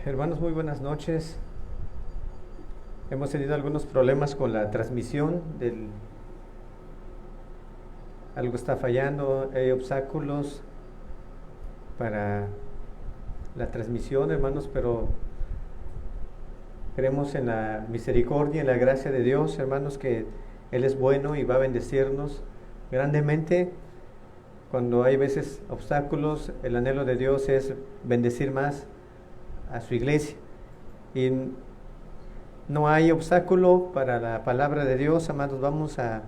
Hermanos, muy buenas noches. Hemos tenido algunos problemas con la transmisión algo está fallando, hay obstáculos para la transmisión, hermanos, pero creemos en la misericordia y en la gracia de Dios, hermanos, que Él es bueno y va a bendecirnos grandemente. Cuando hay veces obstáculos, el anhelo de Dios es bendecir más a su iglesia. Y no hay obstáculo para la palabra de Dios, amados. Vamos a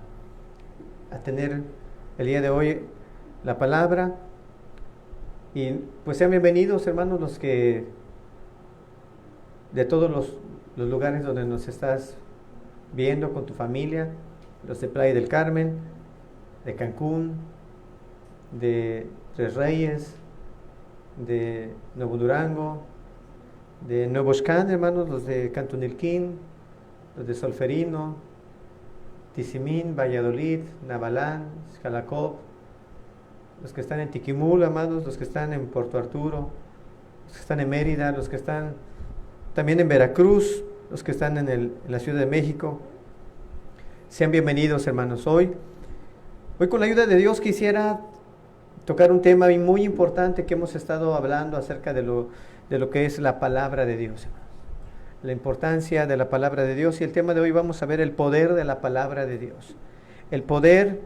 tener el día de hoy la palabra. Y pues sean bienvenidos, hermanos, los que de todos los lugares donde nos estás viendo con tu familia, los de Playa del Carmen, de Cancún, de Tres Reyes, de Nuevo Durango, de Nuevo Xcán, hermanos, los de Cantunilquín, los de Solferino, Tizimín, Valladolid, Navalán, Xcalacop, los que están en Tiquimul, amados, los que están en Puerto Arturo, los que están en Mérida, los que están también en Veracruz, los que están en la Ciudad de México. Sean bienvenidos, hermanos. Hoy con la ayuda de Dios quisiera tocar un tema muy importante que hemos estado hablando acerca de lo que es la palabra de Dios, hermanos. La importancia de la palabra de Dios, y el tema de hoy vamos a ver el poder de la palabra de Dios. El poder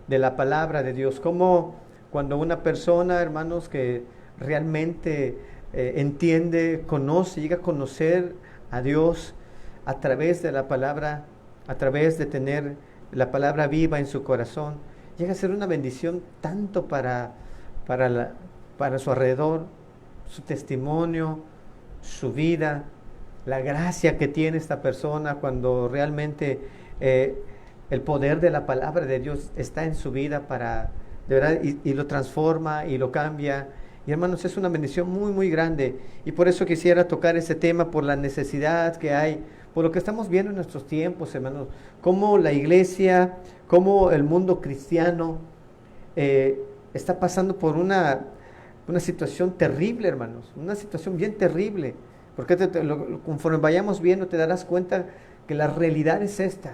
de la palabra de Dios. Como cuando una persona, hermanos, que realmente entiende, conoce, llega a conocer a Dios a través de la palabra, a través de tener la palabra viva en su corazón, llega a ser una bendición tanto para su alrededor, su testimonio, su vida, la gracia que tiene esta persona cuando realmente el poder de la palabra de Dios está en su vida de verdad, y lo transforma y lo cambia. Y hermanos, es una bendición muy, muy grande. Y por eso quisiera tocar ese tema, por la necesidad que hay, por lo que estamos viendo en nuestros tiempos, hermanos, cómo la iglesia, cómo el mundo cristiano está pasando por una situación terrible, hermanos, una situación bien terrible, porque conforme vayamos viendo te darás cuenta que la realidad es esta.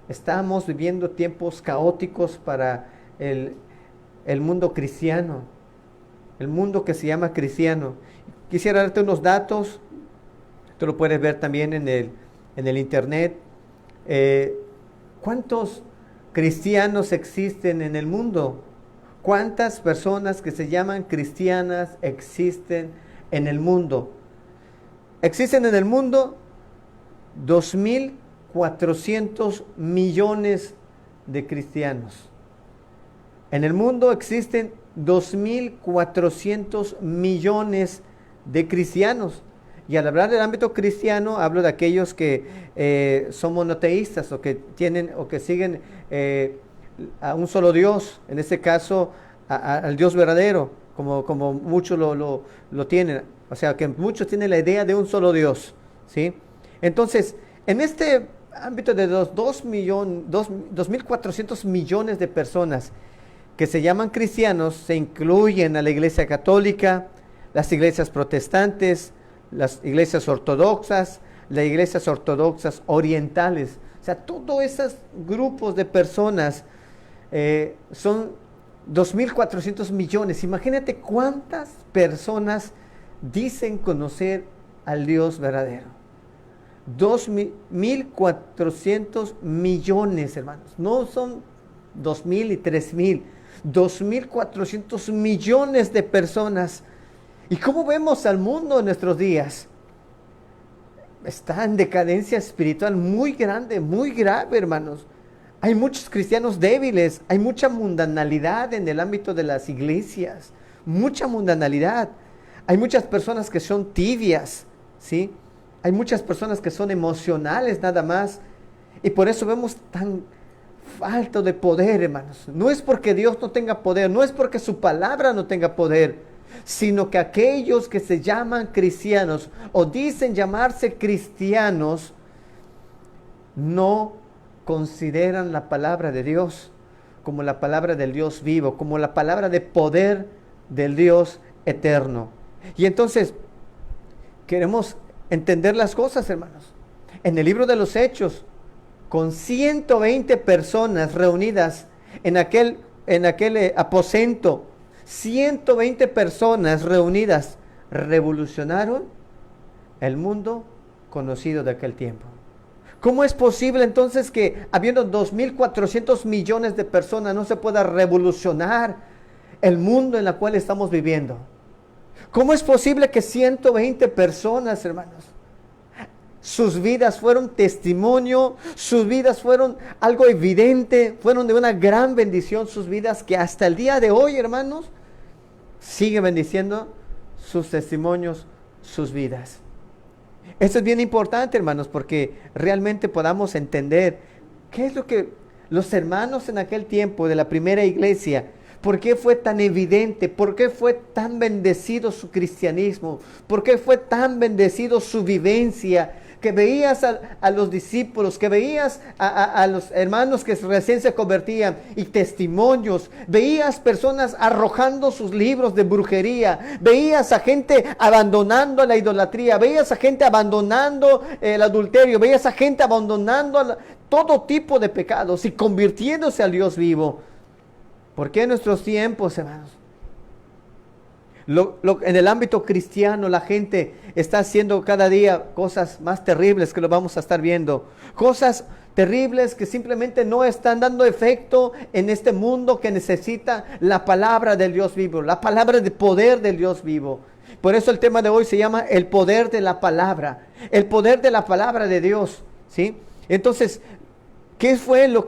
Estamos viviendo tiempos caóticos para el mundo cristiano, el mundo que se llama cristiano. Quisiera darte unos datos, tú lo puedes ver también en el internet. ¿Cuántos cristianos existen en el mundo? ¿Cuántas personas que se llaman cristianas existen en el mundo? Existen en el mundo 2.400 millones de cristianos. En el mundo existen 2.400 millones de cristianos. Y al hablar del ámbito cristiano, hablo de aquellos que son monoteístas o que siguen a un solo Dios, en este caso al Dios verdadero, como muchos lo tienen. O sea, que muchos tienen la idea de un solo Dios, ¿sí? Entonces, en este ámbito de los 2.400 millones de personas que se llaman cristianos, se incluyen a la iglesia católica, las iglesias protestantes, las iglesias ortodoxas, las iglesias ortodoxas orientales. O sea, todos esos grupos de personas son 2.400 millones. Imagínate cuántas personas dicen conocer al Dios verdadero. 2.400 millones, hermanos. No son 2.000 y 3.000. 2.400 millones de personas. ¿Y cómo vemos al mundo en nuestros días? Está en decadencia espiritual muy grande, muy grave, hermanos. Hay muchos cristianos débiles, hay mucha mundanalidad en el ámbito de las iglesias, mucha mundanalidad. Hay muchas personas que son tibias, ¿sí? Hay muchas personas que son emocionales nada más. Y por eso vemos tan falto de poder, hermanos. No es porque Dios no tenga poder, no es porque su palabra no tenga poder, sino que aquellos que se llaman cristianos o dicen llamarse cristianos no consideran la palabra de Dios como la palabra del Dios vivo, como la palabra de poder del Dios eterno. Y entonces queremos entender las cosas, hermanos. En el libro de los Hechos, con 120 personas reunidas en aquel aposento, 120 personas reunidas, revolucionaron el mundo conocido de aquel tiempo. ¿Cómo es posible entonces que habiendo 2.400 millones de personas no se pueda revolucionar el mundo en el cual estamos viviendo? ¿Cómo es posible que 120 personas, hermanos, sus vidas fueron testimonio, sus vidas fueron algo evidente, fueron de una gran bendición sus vidas, que hasta el día de hoy, hermanos, sigue bendiciendo sus testimonios, sus vidas? Esto es bien importante, hermanos, porque realmente podamos entender qué es lo que los hermanos en aquel tiempo de la primera iglesia, por qué fue tan evidente, por qué fue tan bendecido su cristianismo, por qué fue tan bendecido su vivencia, que veías a los discípulos, que veías a los hermanos que recién se convertían y testimonios, veías personas arrojando sus libros de brujería, veías a gente abandonando la idolatría, veías a gente abandonando el adulterio, veías a gente abandonando todo tipo de pecados y convirtiéndose al Dios vivo. ¿Por qué en nuestros tiempos, hermanos? En el ámbito cristiano la gente está haciendo cada día cosas más terribles que lo vamos a estar viendo. Cosas terribles que simplemente no están dando efecto en este mundo que necesita la palabra del Dios vivo, la palabra de poder del Dios vivo. Por eso el tema de hoy se llama el poder de la palabra, el poder de la palabra de Dios, ¿sí? Entonces, ¿qué fue la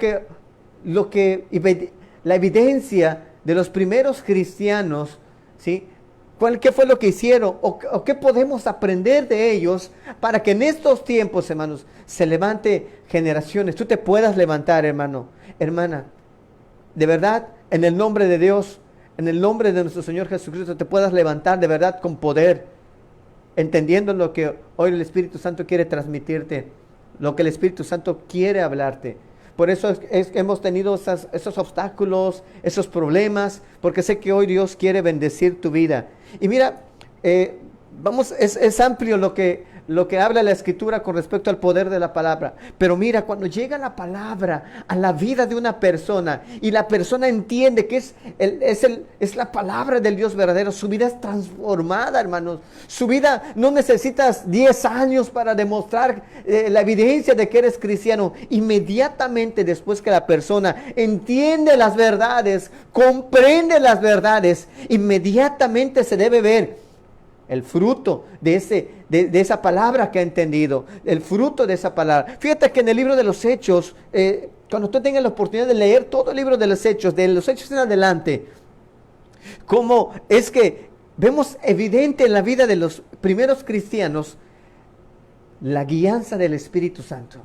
evidencia de los primeros cristianos, ¿sí? ¿Qué fue lo que hicieron? ¿O qué podemos aprender de ellos para que en estos tiempos, hermanos, se levante generaciones? Tú te puedas levantar, hermano, hermana. De verdad, en el nombre de Dios, en el nombre de nuestro Señor Jesucristo, te puedas levantar de verdad con poder, entendiendo lo que hoy el Espíritu Santo quiere transmitirte, lo que el Espíritu Santo quiere hablarte. Por eso es que hemos tenido esos obstáculos, esos problemas, porque sé que hoy Dios quiere bendecir tu vida. Y mira, es amplio lo que habla la Escritura con respecto al poder de la palabra. Pero mira, cuando llega la palabra a la vida de una persona y la persona entiende que es la palabra del Dios verdadero, su vida es transformada, hermanos. Su vida no necesitas 10 años para demostrar la evidencia de que eres cristiano. Inmediatamente después que la persona entiende las verdades, comprende las verdades, inmediatamente se debe ver el fruto de esa palabra que ha entendido, el fruto de esa palabra. Fíjate que en el libro de los Hechos, cuando tú tengas la oportunidad de leer todo el libro de los Hechos en adelante, cómo es que vemos evidente en la vida de los primeros cristianos la guianza del Espíritu Santo.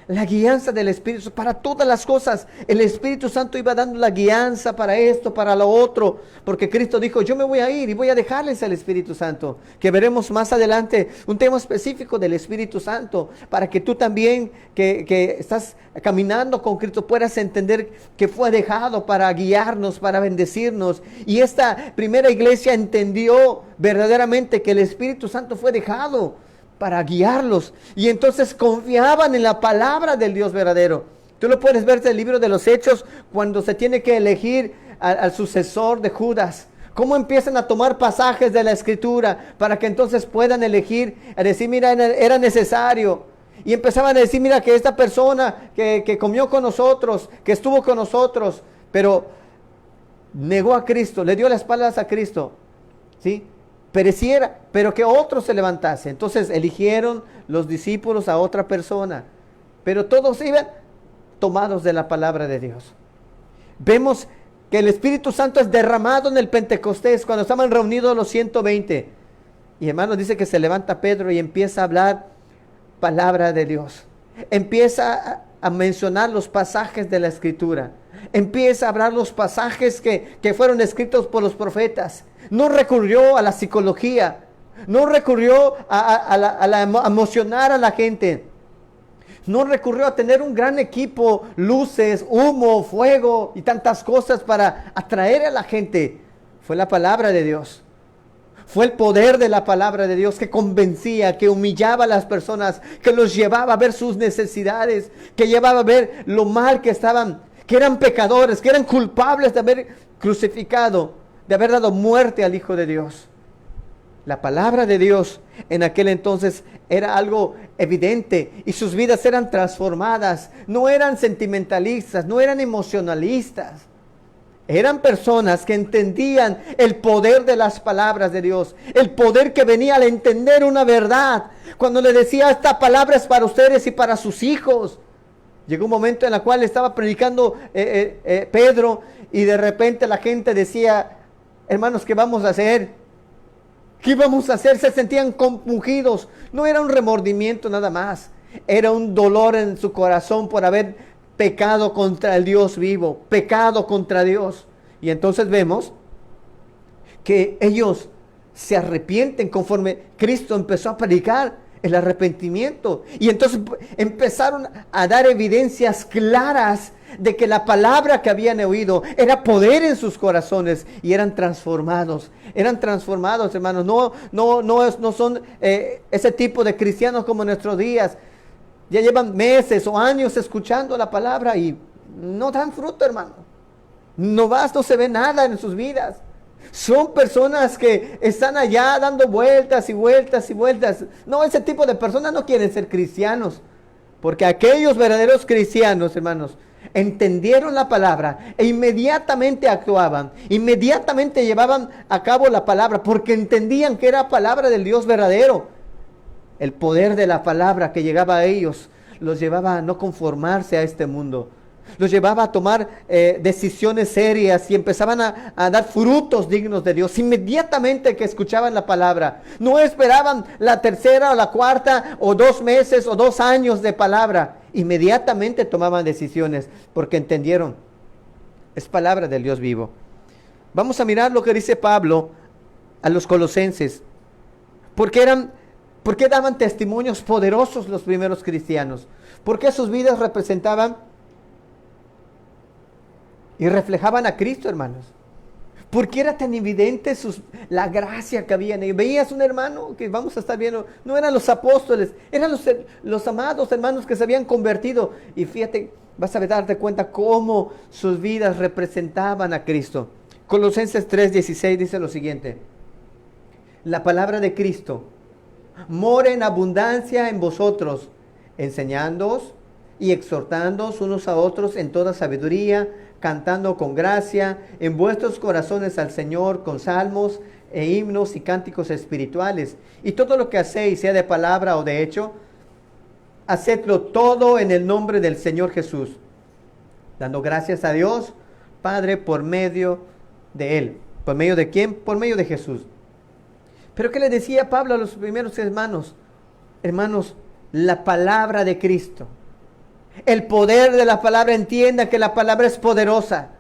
La guianza del Espíritu para todas las cosas. El Espíritu Santo iba dando la guianza para esto, para lo otro, porque Cristo dijo, yo me voy a ir y voy a dejarles al Espíritu Santo, que veremos más adelante un tema específico del Espíritu Santo, para que tú también que estás caminando con Cristo puedas entender que fue dejado para guiarnos, para bendecirnos. Y esta primera iglesia entendió verdaderamente que el Espíritu Santo fue dejado para guiarlos, y entonces confiaban en la palabra del Dios verdadero. Tú lo puedes ver en el libro de los Hechos, cuando se tiene que elegir al sucesor de Judas, cómo empiezan a tomar pasajes de la Escritura para que entonces puedan elegir, a decir, mira, era necesario. Y empezaban a decir, mira, que esta persona que comió con nosotros, que estuvo con nosotros, pero negó a Cristo, le dio las espaldas a Cristo, ¿sí? Pereciera, pero que otro se levantase. Entonces eligieron los discípulos a otra persona, pero todos iban tomados de la palabra de Dios. Vemos que el Espíritu Santo es derramado en el Pentecostés, cuando estaban reunidos los 120. Y hermanos, dice que se levanta Pedro y empieza a hablar palabra de Dios. Empieza a mencionar los pasajes de la Escritura. Empieza a hablar los pasajes que fueron escritos por los profetas. No recurrió a la psicología, no recurrió a emocionar a la gente, no recurrió a tener un gran equipo, luces, humo, fuego y tantas cosas para atraer a la gente. Fue la palabra de Dios. Fue el poder de la palabra de Dios que convencía, que humillaba a las personas, que los llevaba a ver sus necesidades, que llevaba a ver lo mal que estaban, que eran pecadores, que eran culpables de haber crucificado, de haber dado muerte al Hijo de Dios. La palabra de Dios en aquel entonces era algo evidente y sus vidas eran transformadas. No eran sentimentalistas, no eran emocionalistas. Eran personas que entendían el poder de las palabras de Dios, el poder que venía al entender una verdad. Cuando le decía, esta palabra es para ustedes y para sus hijos. Llegó un momento en el cual estaba predicando Pedro y de repente la gente decía, hermanos, ¿qué vamos a hacer? ¿Qué íbamos a hacer? Se sentían compungidos. No era un remordimiento nada más. Era un dolor en su corazón por haber pecado contra el Dios vivo. Pecado contra Dios. Y entonces vemos que ellos se arrepienten conforme Cristo empezó a predicar el arrepentimiento. Y entonces empezaron a dar evidencias claras de que la palabra que habían oído era poder en sus corazones y eran transformados. Eran transformados, hermanos. No son ese tipo de cristianos como en nuestros días. Ya llevan meses o años escuchando la palabra y no dan fruto, hermano. No se ve nada en sus vidas. Son personas que están allá dando vueltas y vueltas y vueltas. No, ese tipo de personas no quieren ser cristianos. Porque aquellos verdaderos cristianos, hermanos, entendieron la palabra e inmediatamente actuaban. Inmediatamente llevaban a cabo la palabra porque entendían que era palabra del Dios verdadero. El poder de la palabra que llegaba a ellos los llevaba a no conformarse a este mundo. Los llevaba a tomar decisiones serias y empezaban a dar frutos dignos de Dios. Inmediatamente que escuchaban la palabra. No esperaban la tercera o la cuarta o 2 meses o 2 años de palabra. Inmediatamente tomaban decisiones porque entendieron. Es palabra del Dios vivo. Vamos a mirar lo que dice Pablo a los colosenses. ¿Por qué daban testimonios poderosos los primeros cristianos? Porque sus vidas representaban y reflejaban a Cristo, hermanos. Porque era tan evidente la gracia que había en ellos. Veías un hermano que vamos a estar viendo, no eran los apóstoles, eran los amados hermanos que se habían convertido. Y fíjate, vas a darte cuenta cómo sus vidas representaban a Cristo. Colosenses 3:16 dice lo siguiente: la palabra de Cristo mora en abundancia en vosotros, enseñándoos y exhortándoos unos a otros en toda sabiduría, cantando con gracia en vuestros corazones al Señor con salmos e himnos y cánticos espirituales. Y todo lo que hacéis, sea de palabra o de hecho, hacedlo todo en el nombre del Señor Jesús, dando gracias a Dios Padre por medio de Él. ¿Por medio de quién? Por medio de Jesús. Pero ¿qué le decía Pablo a los primeros hermanos? Hermanos, la palabra de Cristo. El poder de la palabra, entienda que la palabra es poderosa.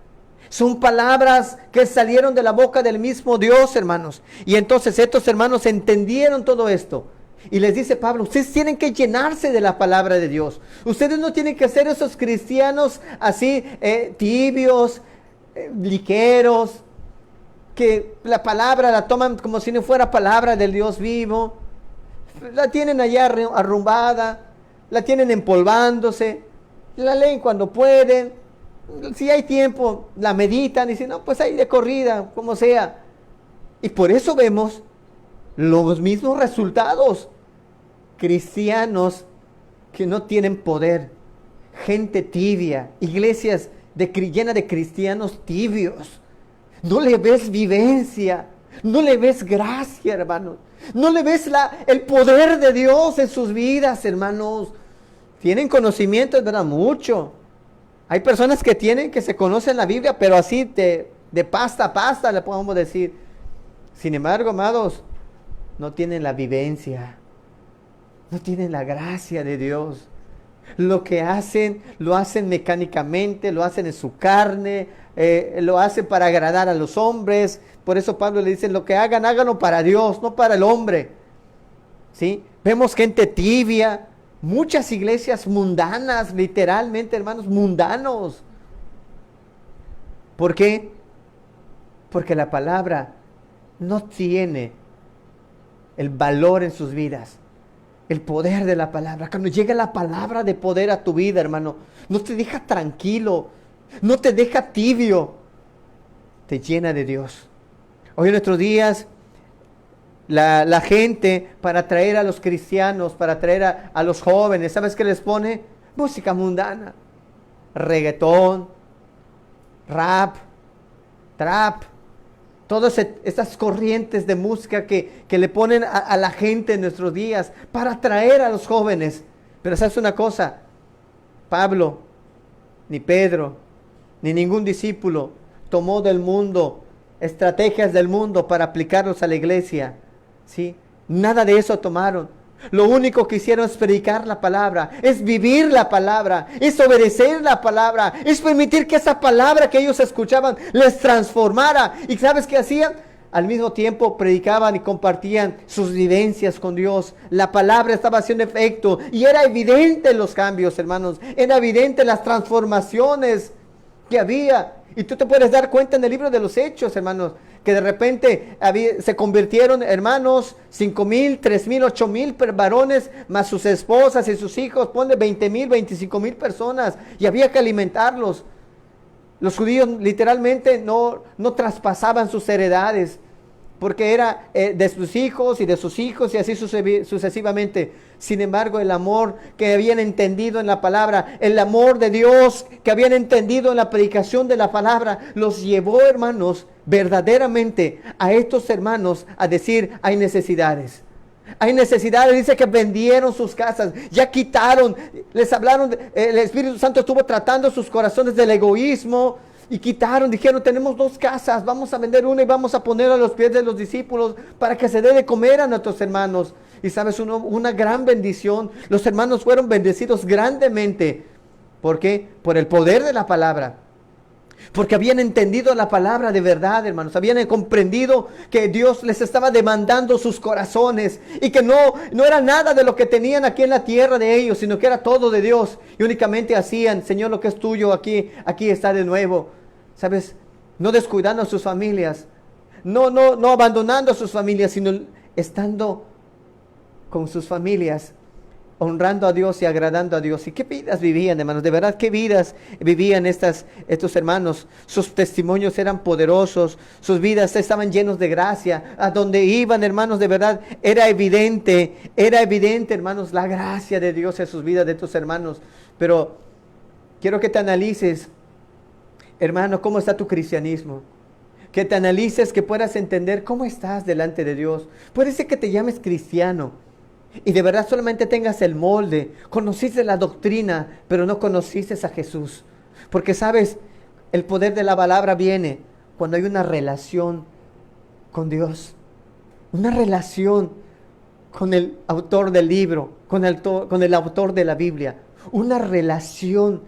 Son palabras que salieron de la boca del mismo Dios, hermanos. Y entonces estos hermanos entendieron todo esto. Y les dice Pablo, ustedes tienen que llenarse de la palabra de Dios. Ustedes no tienen que ser esos cristianos así tibios, ligeros, que la palabra la toman como si no fuera palabra del Dios vivo. La tienen allá arrumbada, la tienen empolvándose, la leen cuando pueden, si hay tiempo la meditan y dicen, no, pues ahí de corrida, como sea. Y por eso vemos los mismos resultados. Cristianos que no tienen poder, gente tibia, iglesias llenas de cristianos tibios. No le ves vivencia, no le ves gracia, hermanos. No le ves el poder de Dios en sus vidas, hermanos. Tienen conocimiento, es verdad, mucho. Hay personas que se conocen la Biblia, pero así de pasta a pasta, le podemos decir. Sin embargo, amados, no tienen la vivencia, no tienen la gracia de Dios. Lo que hacen, lo hacen mecánicamente, lo hacen en su carne, lo hacen para agradar a los hombres. Por eso Pablo le dice, lo que hagan, háganlo para Dios, no para el hombre. ¿Sí? Vemos gente tibia, muchas iglesias mundanas, literalmente, hermanos, mundanos. ¿Por qué? Porque la palabra no tiene el valor en sus vidas. El poder de la palabra. Cuando llega la palabra de poder a tu vida, hermano, no te deja tranquilo, no te deja tibio, te llena de Dios. Hoy en nuestros días, la gente, para atraer a los cristianos, para atraer a los jóvenes, ¿sabes qué les pone? Música mundana, reggaetón, rap, trap, todas estas corrientes de música que le ponen a la gente en nuestros días para atraer a los jóvenes. Pero ¿sabes una cosa? Pablo, ni Pedro, ni ningún discípulo tomó del mundo estrategias del mundo para aplicarlos a la iglesia, ¿sí? Nada de eso tomaron. Lo único que hicieron es predicar la palabra, es vivir la palabra, es obedecer la palabra, es permitir que esa palabra que ellos escuchaban les transformara. ¿Y sabes qué hacían? Al mismo tiempo predicaban y compartían sus vivencias con Dios. La palabra estaba haciendo efecto y era evidente los cambios, hermanos. Era evidente las transformaciones que había. Y tú te puedes dar cuenta en el libro de los Hechos, hermanos, que de repente se convirtieron, hermanos, 5,000, 3,000, 8,000 varones, más sus esposas y sus hijos, ponle 20,000, 25,000 personas, y había que alimentarlos. Los judíos literalmente no traspasaban sus heredades, porque era de sus hijos y de sus hijos y así sucesivamente. Sin embargo, el amor que habían entendido en la palabra, el amor de Dios que habían entendido en la predicación de la palabra, los llevó, hermanos, verdaderamente a estos hermanos a decir: hay necesidades. Hay necesidades. Dice que vendieron sus casas, ya quitaron, les hablaron, el Espíritu Santo estuvo tratando sus corazones del egoísmo. Y quitaron, dijeron: tenemos 2 casas, vamos a vender una y vamos a poner a los pies de los discípulos para que se dé de comer a nuestros hermanos. Y sabes, una gran bendición. Los hermanos fueron bendecidos grandemente. ¿Por qué? Por el poder de la palabra. Porque habían entendido la palabra de verdad, hermanos. Habían comprendido que Dios les estaba demandando sus corazones. Y que no era nada de lo que tenían aquí en la tierra de ellos, sino que era todo de Dios. Y únicamente hacían: Señor, lo que es tuyo aquí está de nuevo. ¿Sabes? No descuidando a sus familias. No abandonando a sus familias, sino estando con sus familias, honrando a Dios y agradando a Dios. ¿Y qué vidas vivían, hermanos? De verdad, qué vidas vivían estos hermanos. Sus testimonios eran poderosos, sus vidas estaban llenos de gracia. A donde iban, hermanos, de verdad, era evidente, hermanos, la gracia de Dios en sus vidas de estos hermanos. Pero quiero que te analices, hermano, cómo está tu cristianismo. Que te analices, que puedas entender cómo estás delante de Dios. Puede ser que te llames cristiano y de verdad solamente tengas el molde, conociste la doctrina, pero no conociste a Jesús. Porque sabes, el poder de la palabra viene cuando hay una relación con Dios, una relación con el autor del libro, con el autor de la Biblia, una relación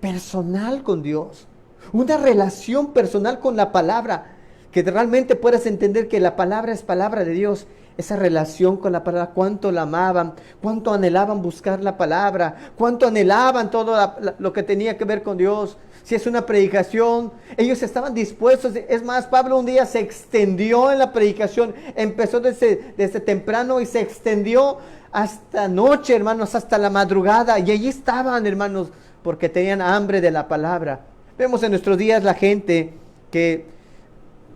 personal con Dios, una relación personal con la palabra, que realmente puedas entender que la palabra es palabra de Dios. Esa relación con la palabra, cuánto la amaban, cuánto anhelaban buscar la palabra, cuánto anhelaban todo lo que tenía que ver con Dios. Si es una predicación, ellos estaban dispuestos. Es más, Pablo un día se extendió en la predicación, empezó desde temprano y se extendió hasta noche, hermanos, hasta la madrugada. Y allí estaban, hermanos, porque tenían hambre de la palabra. Vemos en nuestros días la gente que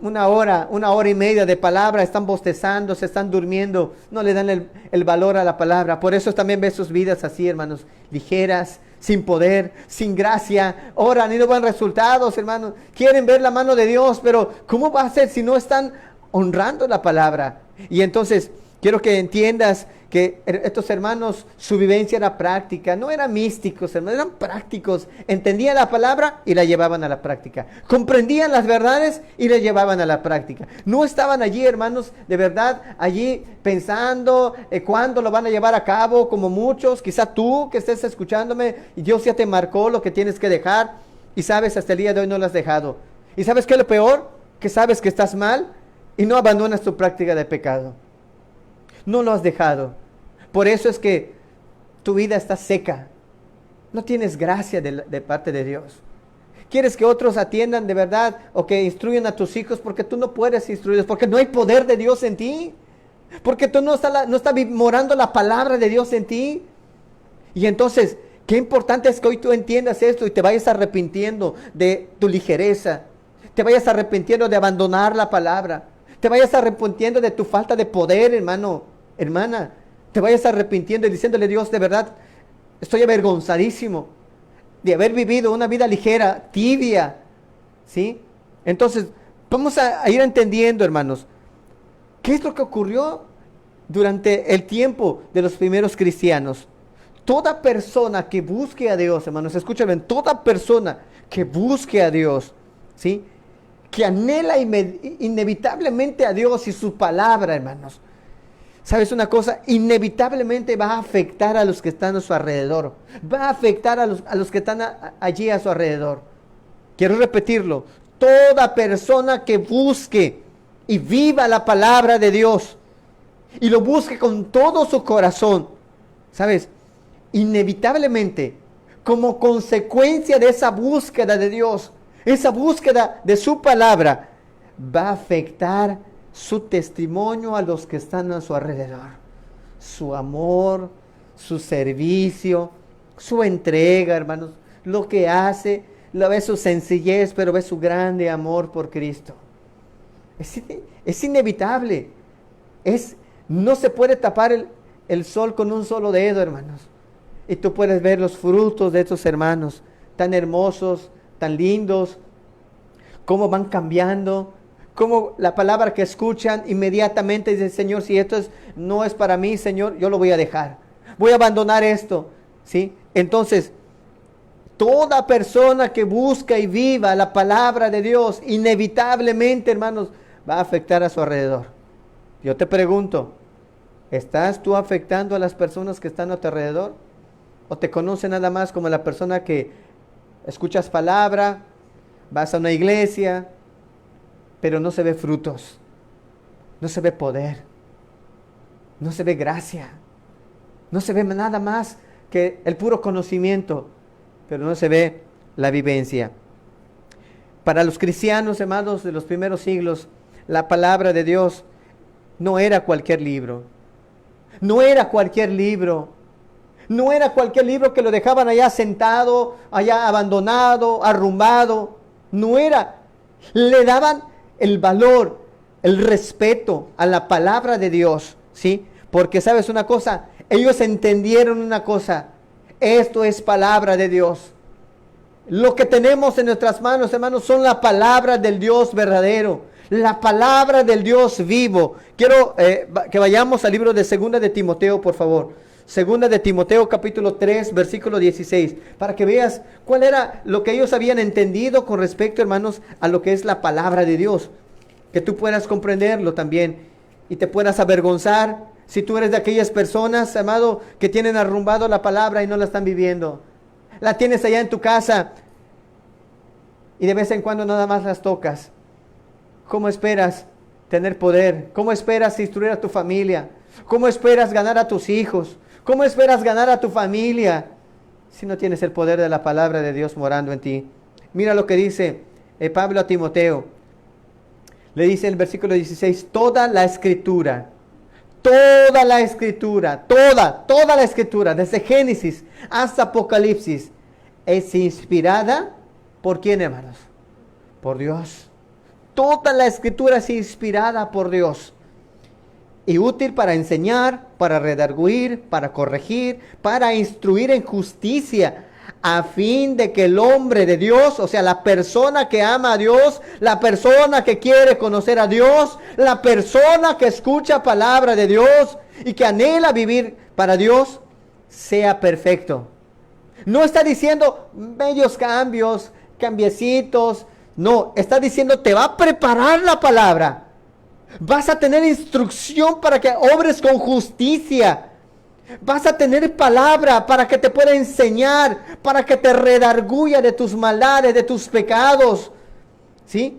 1 hora y media de palabra, están bostezando, se están durmiendo, no le dan el valor a la palabra. Por eso también ves sus vidas así, hermanos, ligeras, sin poder, sin gracia, oran y no ven resultados, hermanos. Quieren ver la mano de Dios, pero ¿cómo va a ser si no están honrando la palabra? Y entonces, quiero que entiendas que estos hermanos, su vivencia era práctica, no eran místicos, hermanos, eran prácticos. Entendían la palabra y la llevaban a la práctica. Comprendían las verdades y la llevaban a la práctica. No estaban allí, hermanos, de verdad, allí pensando cuándo lo van a llevar a cabo, como muchos. Quizá tú que estés escuchándome, y Dios ya te marcó lo que tienes que dejar, y sabes, hasta el día de hoy no lo has dejado. ¿Y sabes qué es lo peor? Que sabes que estás mal y no abandonas tu práctica de pecado. No lo has dejado. Por eso es que tu vida está seca. No tienes gracia de parte de Dios. Quieres que otros atiendan de verdad o que instruyan a tus hijos, porque tú no puedes instruirlos, porque no hay poder de Dios en ti. Porque tú no estás morando la palabra de Dios en ti. Y entonces, qué importante es que hoy tú entiendas esto y te vayas arrepintiendo de tu ligereza. Te vayas arrepintiendo de abandonar la palabra. Te vayas arrepintiendo de tu falta de poder, hermano, hermana. Te vayas arrepintiendo y diciéndole a Dios, de verdad, estoy avergonzadísimo de haber vivido una vida ligera, tibia. ¿Sí? Entonces, vamos a ir entendiendo, hermanos, ¿qué es lo que ocurrió durante el tiempo de los primeros cristianos? Toda persona que busque a Dios, hermanos, escúchame, toda persona que busque a Dios, ¿sí? Que anhela inevitablemente a Dios y su palabra, hermanos. ¿Sabes una cosa? Inevitablemente va a afectar a los que están a su alrededor. Va a afectar a los que están allí a su alrededor. Quiero repetirlo. Toda persona que busque y viva la palabra de Dios y lo busque con todo su corazón, ¿sabes? Inevitablemente, como consecuencia de esa búsqueda de Dios, esa búsqueda de su palabra, va a afectar su testimonio a los que están a su alrededor. Su amor, su servicio, su entrega, hermanos, lo que hace, lo ve su sencillez, pero ve su grande amor por Cristo. Es inevitable. No se puede tapar el sol con un solo dedo, hermanos. Y tú puedes ver los frutos de estos hermanos, tan hermosos, tan lindos, cómo van cambiando, cómo la palabra que escuchan inmediatamente dice, Señor, si esto no es para mí, Señor, yo lo voy a dejar. Voy a abandonar esto, ¿sí? Entonces, toda persona que busca y viva la palabra de Dios, inevitablemente, hermanos, va a afectar a su alrededor. Yo te pregunto, ¿estás tú afectando a las personas que están a tu alrededor? ¿O te conocen nada más como la persona que escuchas palabra, vas a una iglesia, pero no se ve frutos, no se ve poder, no se ve gracia, no se ve nada más que el puro conocimiento, pero no se ve la vivencia? Para los cristianos, hermanos, de los primeros siglos, la palabra de Dios no era cualquier libro. No era cualquier libro. No era cualquier libro que lo dejaban allá sentado, allá abandonado, arrumbado. No era. Le daban el valor, el respeto a la palabra de Dios, ¿sí? Porque, ¿sabes una cosa? Ellos entendieron una cosa. Esto es palabra de Dios. Lo que tenemos en nuestras manos, hermanos, son la palabra del Dios verdadero. La palabra del Dios vivo. Quiero que vayamos al libro de Segunda de Timoteo, por favor. Segunda de Timoteo, capítulo 3, versículo 16. Para que veas cuál era lo que ellos habían entendido con respecto, hermanos, a lo que es la palabra de Dios. Que tú puedas comprenderlo también y te puedas avergonzar si tú eres de aquellas personas, amado, que tienen arrumbado la palabra y no la están viviendo. La tienes allá en tu casa y de vez en cuando nada más las tocas. ¿Cómo esperas tener poder? ¿Cómo esperas instruir a tu familia? ¿Cómo esperas ganar a tus hijos? ¿Cómo esperas ganar a tu familia si no tienes el poder de la palabra de Dios morando en ti? Mira lo que dice Pablo a Timoteo. Le dice en el versículo 16, toda la escritura, desde Génesis hasta Apocalipsis, es inspirada, ¿por quién, hermanos? Por Dios. Toda la escritura es inspirada por Dios y útil para enseñar, para redarguir, para corregir, para instruir en justicia, a fin de que el hombre de Dios, o sea, la persona que ama a Dios, la persona que quiere conocer a Dios, la persona que escucha palabra de Dios y que anhela vivir para Dios, sea perfecto. No está diciendo bellos cambios, cambiecitos. No, está diciendo te va a preparar la palabra. Vas a tener instrucción para que obres con justicia. Vas a tener palabra para que te pueda enseñar, para que te redarguya de tus maldades, de tus pecados. ¿Sí?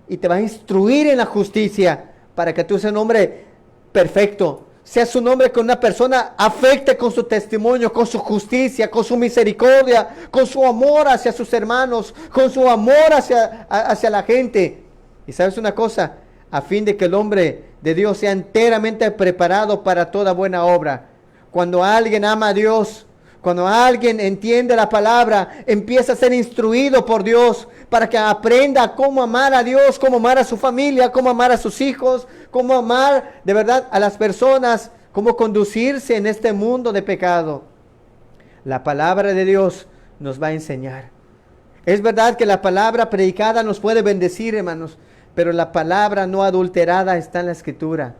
Y te va a instruir en la justicia para que tú seas un hombre perfecto. Seas un hombre que una persona afecte con su testimonio, con su justicia, con su misericordia, con su amor hacia sus hermanos, con su amor hacia la gente. Y sabes una cosa, a fin de que el hombre de Dios sea enteramente preparado para toda buena obra. Cuando alguien ama a Dios, cuando alguien entiende la palabra, empieza a ser instruido por Dios para que aprenda cómo amar a Dios, cómo amar a su familia, cómo amar a sus hijos, cómo amar de verdad a las personas, cómo conducirse en este mundo de pecado. La palabra de Dios nos va a enseñar. Es verdad que la palabra predicada nos puede bendecir, hermanos, pero la palabra no adulterada está en la Escritura.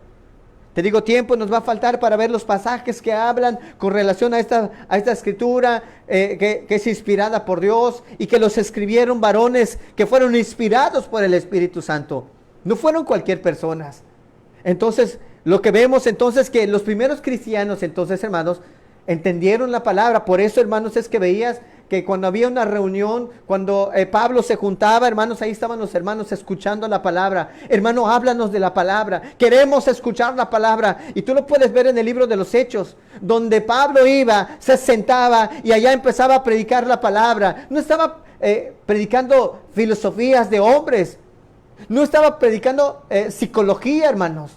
Te digo, tiempo nos va a faltar para ver los pasajes que hablan con relación a esta Escritura que es inspirada por Dios y que los escribieron varones que fueron inspirados por el Espíritu Santo. No fueron cualquier personas. Entonces, lo que vemos entonces que los primeros cristianos, entonces, hermanos, entendieron la palabra. Por eso, hermanos, es que veías que cuando había una reunión, cuando Pablo se juntaba, hermanos, ahí estaban los hermanos escuchando la palabra. Hermano, háblanos de la palabra. Queremos escuchar la palabra. Y tú lo puedes ver en el libro de los Hechos, donde Pablo iba, se sentaba y allá empezaba a predicar la palabra. No estaba predicando filosofías de hombres. No estaba predicando psicología, hermanos.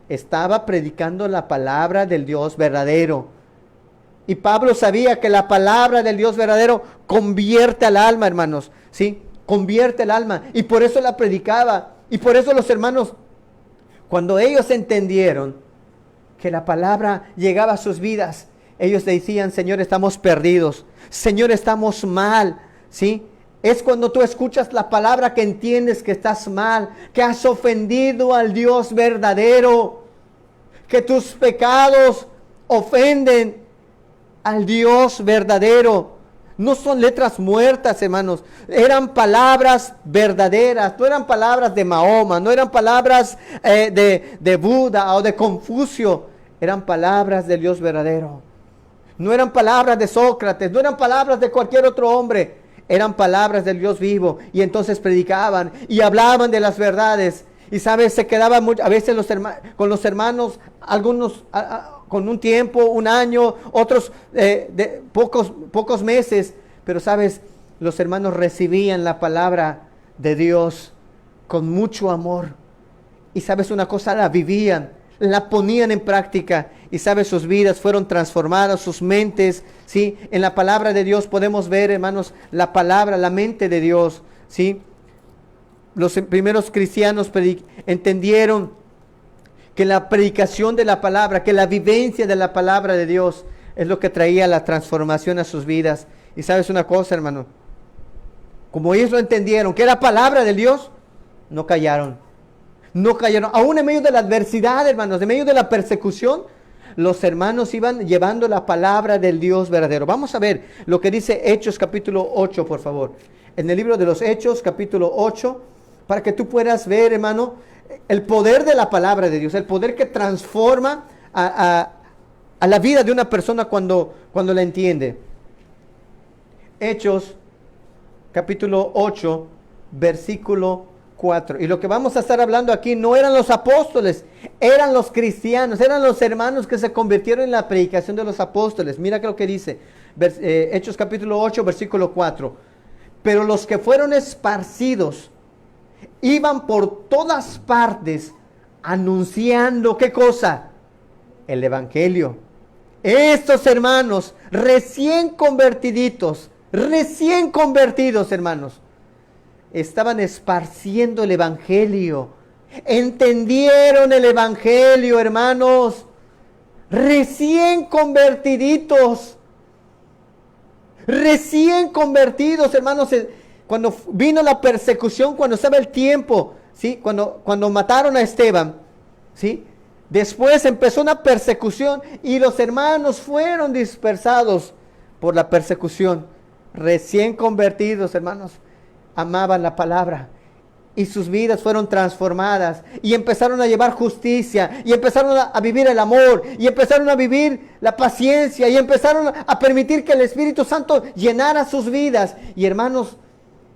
Estaba predicando la palabra del Dios verdadero. Y Pablo sabía que la palabra del Dios verdadero convierte al alma, hermanos, ¿sí? Convierte el alma. Y por eso la predicaba. Y por eso los hermanos, cuando ellos entendieron que la palabra llegaba a sus vidas, ellos decían, Señor, estamos perdidos. Señor, estamos mal, ¿sí? Es cuando tú escuchas la palabra que entiendes que estás mal, que has ofendido al Dios verdadero, que tus pecados ofenden al Dios verdadero. No son letras muertas, hermanos. Eran palabras verdaderas. No eran palabras de Mahoma. No eran palabras de Buda o de Confucio. Eran palabras del Dios verdadero. No eran palabras de Sócrates. No eran palabras de cualquier otro hombre. Eran palabras del Dios vivo. Y entonces predicaban y hablaban de las verdades. Y sabes, se quedaban a veces con los hermanos, algunos con un tiempo, un año, otros de pocos meses. Pero sabes, los hermanos recibían la palabra de Dios con mucho amor. Y sabes una cosa, la vivían, la ponían en práctica. Y sabes, sus vidas fueron transformadas, sus mentes, ¿sí? En la palabra de Dios podemos ver, hermanos, la palabra, la mente de Dios, ¿sí? Los primeros cristianos entendieron que la predicación de la palabra, que la vivencia de la palabra de Dios es lo que traía la transformación a sus vidas. Y sabes una cosa, hermano, como ellos lo entendieron, que era palabra de Dios, no callaron. No callaron, aún en medio de la adversidad, hermanos, en medio de la persecución, los hermanos iban llevando la palabra del Dios verdadero. Vamos a ver lo que dice Hechos capítulo 8, por favor. En el libro de los Hechos capítulo 8, para que tú puedas ver, hermano, el poder de la palabra de Dios, el poder que transforma a la vida de una persona cuando la entiende. Hechos capítulo 8, versículo 4. Y lo que vamos a estar hablando aquí no eran los apóstoles, eran los cristianos, eran los hermanos que se convirtieron en la predicación de los apóstoles. Mira que lo que dice Hechos capítulo 8, versículo 4. Pero los que fueron esparcidos iban por todas partes anunciando, ¿qué cosa? El evangelio. Estos hermanos recién convertidos, hermanos, estaban esparciendo el evangelio. Entendieron el evangelio, hermanos. Recién convertidos, hermanos. Cuando vino la persecución, cuando estaba el tiempo, ¿sí? Cuando mataron a Esteban, ¿sí? Después empezó una persecución y los hermanos fueron dispersados por la persecución. Recién convertidos, hermanos, amaban la palabra y sus vidas fueron transformadas y empezaron a llevar justicia y empezaron a vivir el amor y empezaron a vivir la paciencia y empezaron a permitir que el Espíritu Santo llenara sus vidas. Y hermanos,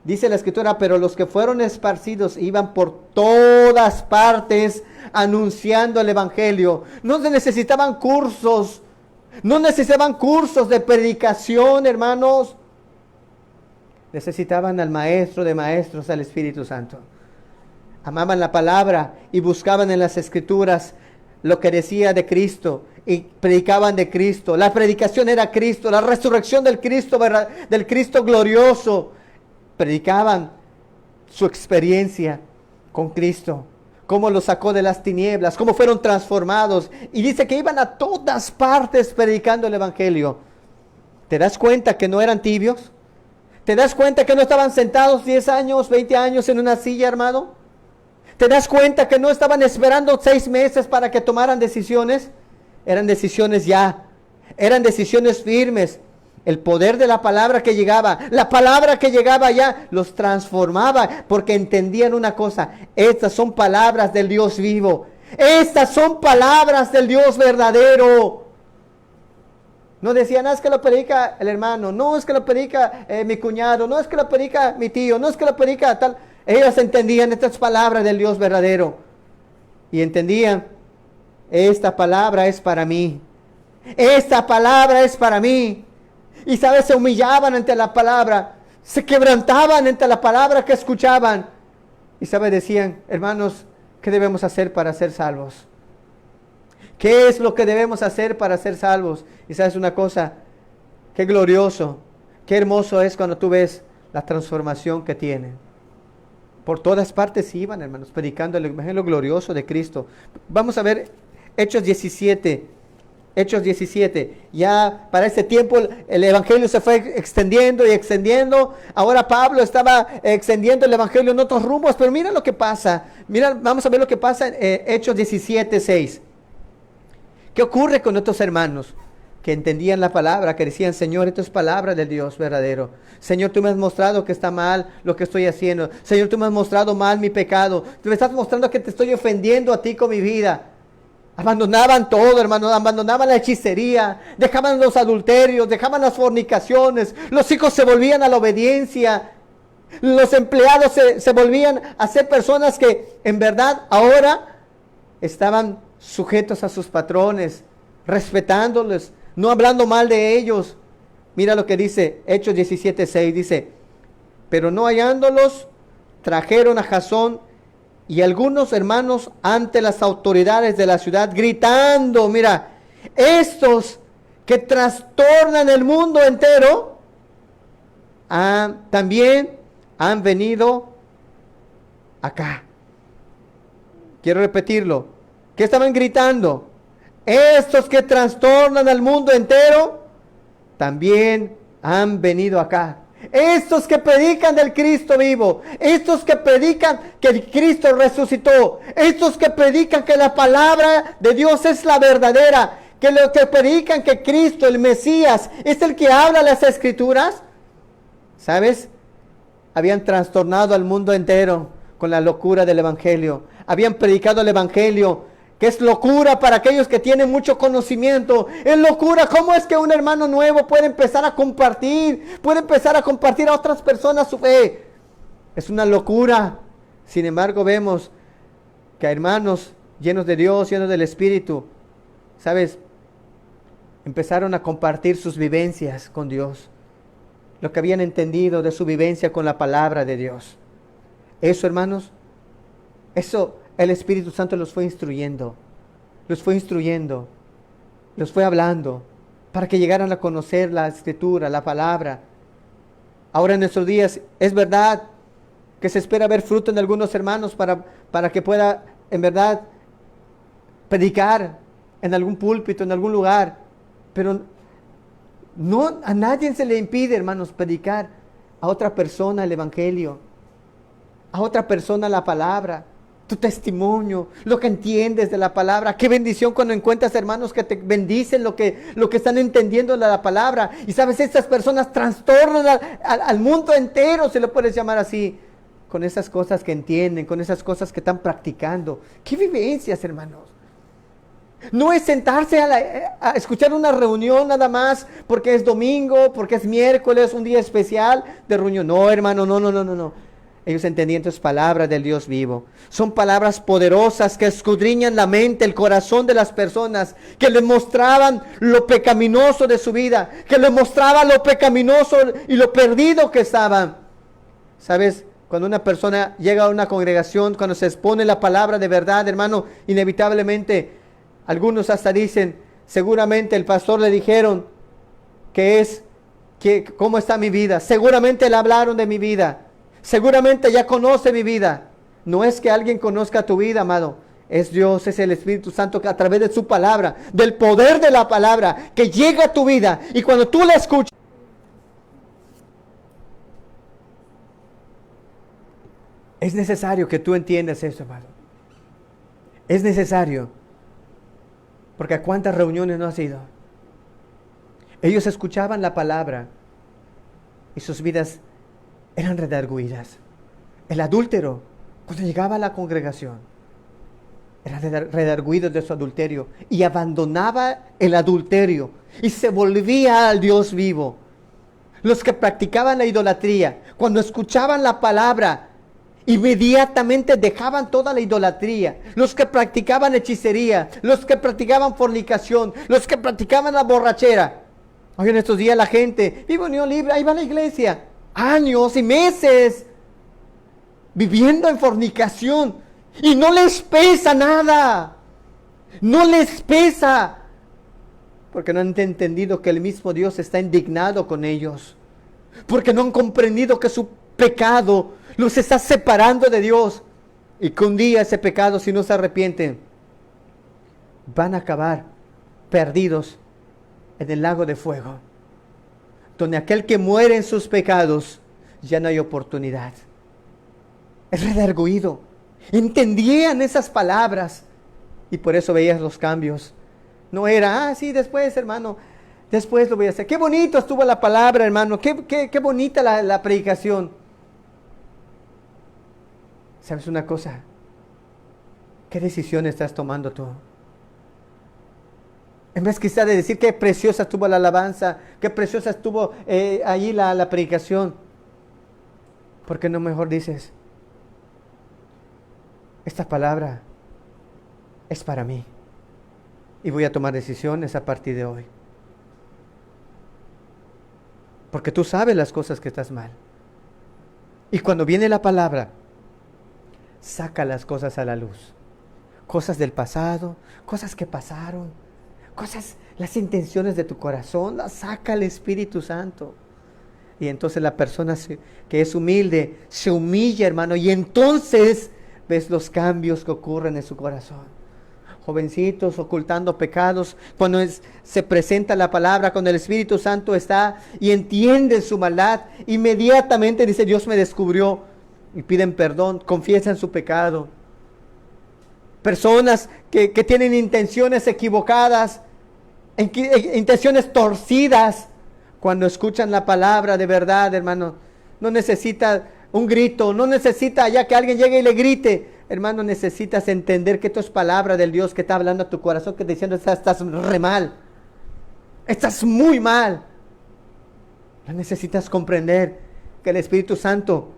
dice la Escritura, pero los que fueron esparcidos iban por todas partes anunciando el evangelio. No se necesitaban cursos, no necesitaban cursos de predicación, hermanos. Necesitaban al Maestro de Maestros, al Espíritu Santo. amaban la palabra y buscaban en las Escrituras lo que decía de Cristo y predicaban de Cristo. La predicación era Cristo, la resurrección del Cristo glorioso. Predicaban su experiencia con Cristo, cómo los sacó de las tinieblas, cómo fueron transformados. Y dice que iban a todas partes predicando el Evangelio. ¿Te das cuenta que no eran tibios? ¿Te das cuenta que no estaban sentados 10 años, 20 años en una silla, hermano? ¿Te das cuenta que no estaban esperando 6 meses para que tomaran decisiones? Eran decisiones ya, eran decisiones firmes. El poder de la palabra que llegaba, la palabra que llegaba ya, los transformaba porque entendían una cosa: estas son palabras del Dios vivo, estas son palabras del Dios verdadero. No decían, no es que lo predica el hermano, no es que lo predica mi cuñado, no es que lo predica mi tío, no es que lo predica tal. Ellos entendían estas palabras del Dios verdadero y entendían, esta palabra es para mí, esta palabra es para mí. Y sabes, se humillaban ante la palabra, se quebrantaban ante la palabra que escuchaban. Y sabes, decían, hermanos, ¿qué debemos hacer para ser salvos? ¿Qué es lo que debemos hacer para ser salvos? Y sabes una cosa, qué glorioso, qué hermoso es cuando tú ves la transformación que tienen. Por todas partes iban, hermanos, predicando el evangelio glorioso de Cristo. Vamos a ver Hechos 17. Hechos 17, ya para ese tiempo el evangelio se fue extendiendo y extendiendo. Ahora Pablo estaba extendiendo el evangelio en otros rumbos, pero mira lo que pasa. Mira, vamos a ver lo que pasa en Hechos 17, 6. ¿Qué ocurre con estos hermanos que entendían la palabra, que decían, Señor, esto es palabra del Dios verdadero? Señor, tú me has mostrado que está mal lo que estoy haciendo. Señor, tú me has mostrado mal mi pecado. Tú me estás mostrando que te estoy ofendiendo a ti con mi vida. Abandonaban todo, hermano, abandonaban la hechicería, dejaban los adulterios, dejaban las fornicaciones, los hijos se volvían a la obediencia, los empleados se volvían a ser personas que en verdad ahora estaban sujetos a sus patrones, respetándoles, no hablando mal de ellos. Mira lo que dice Hechos 17:6, dice, pero no hallándolos, trajeron a Jasón y algunos hermanos ante las autoridades de la ciudad, gritando, mira, estos que trastornan el mundo entero, también han venido acá. Quiero repetirlo. ¿Qué estaban gritando? Estos que trastornan al mundo entero, también han venido acá. Estos que predican del Cristo vivo, estos que predican que el Cristo resucitó, estos que predican que la palabra de Dios es la verdadera, que los que predican que Cristo, el Mesías, es el que habla las Escrituras, ¿sabes? Habían trastornado al mundo entero con la locura del Evangelio. Habían predicado el Evangelio, que es locura para aquellos que tienen mucho conocimiento. Es locura. ¿Cómo es que un hermano nuevo puede empezar a compartir a otras personas su fe? Es una locura. Sin embargo, vemos que hermanos llenos de Dios, llenos del Espíritu, ¿sabes? Empezaron a compartir sus vivencias con Dios, lo que habían entendido de su vivencia con la palabra de Dios. Eso, hermanos, eso el Espíritu Santo los fue instruyendo, los fue hablando, para que llegaran a conocer la Escritura, la palabra. Ahora en nuestros días es verdad que se espera ver fruto en algunos hermanos para que pueda en verdad predicar en algún púlpito, en algún lugar, pero no, a nadie se le impide, hermanos, predicar a otra persona el Evangelio, a otra persona la palabra, tu testimonio, lo que entiendes de la palabra. Qué bendición cuando encuentras hermanos que te bendicen lo que están entendiendo de la palabra. Y sabes, estas personas trastornan al mundo entero, se lo puedes llamar así, con esas cosas que entienden, con esas cosas que están practicando. Qué vivencias, hermanos. No es sentarse a escuchar una reunión nada más porque es domingo, porque es miércoles, un día especial de reunión. No, hermano, no. Ellos entendían estas palabras del Dios vivo. Son palabras poderosas que escudriñan la mente, el corazón de las personas, que les mostraban lo pecaminoso de su vida, que les mostraban lo pecaminoso y lo perdido que estaban. ¿Sabes? Cuando una persona llega a una congregación, cuando se expone la palabra de verdad, hermano, inevitablemente algunos hasta dicen, seguramente el pastor le dijeron cómo está mi vida. Seguramente le hablaron de mi vida. Seguramente ya conoce mi vida. No es que alguien conozca tu vida, amado. Es Dios, es el Espíritu Santo que a través de su palabra, del poder de la palabra, que llega a tu vida. Y cuando tú la escuchas, es necesario que tú entiendas eso, amado. Es necesario. Porque ¿a cuántas reuniones no has ido? Ellos escuchaban la palabra y sus vidas eran redarguidas. El adúltero, cuando llegaba a la congregación, era redarguido de su adulterio y abandonaba el adulterio y se volvía al Dios vivo. Los que practicaban la idolatría, cuando escuchaban la palabra, inmediatamente dejaban toda la idolatría. Los que practicaban hechicería, los que practicaban fornicación, los que practicaban la borrachera. Hoy en estos días la gente vive unión libre, ahí va a la iglesia, años y meses viviendo en fornicación y no les pesa nada. No les pesa, porque no han entendido que el mismo Dios está indignado con ellos, porque no han comprendido que su pecado los está separando de Dios y que un día ese pecado, si no se arrepienten, van a acabar perdidos en el lago de fuego, donde aquel que muere en sus pecados ya no hay oportunidad. Es redarguido. Entendían esas palabras y por eso veías los cambios. No era, sí, después, hermano, después lo voy a hacer. Qué bonito estuvo la palabra, hermano, qué bonita la predicación. ¿Sabes una cosa? ¿Qué decisión estás tomando tú? En vez quizá de decir qué preciosa estuvo la alabanza, qué preciosa estuvo allí la predicación, ¿por qué no mejor dices, esta palabra es para mí y voy a tomar decisiones a partir de hoy? Porque tú sabes las cosas que estás mal. Y cuando viene la palabra, saca las cosas a la luz. Cosas del pasado, cosas que pasaron, las intenciones de tu corazón, las saca el Espíritu Santo. Y entonces la persona que es humilde, se humilla, hermano, y entonces ves los cambios que ocurren en su corazón. Jovencitos ocultando pecados, cuando se presenta la palabra, cuando el Espíritu Santo está y entiende su maldad, inmediatamente dice, Dios me descubrió, y piden perdón, confiesan su pecado. Personas que tienen intenciones equivocadas, intenciones torcidas, cuando escuchan la palabra de verdad, hermano, no necesita un grito, no necesita ya que alguien llegue y le grite. Hermano, necesitas entender que esto es palabra del Dios que está hablando a tu corazón, que te diciendo, estás re mal, estás muy mal. No necesitas comprender que el Espíritu Santo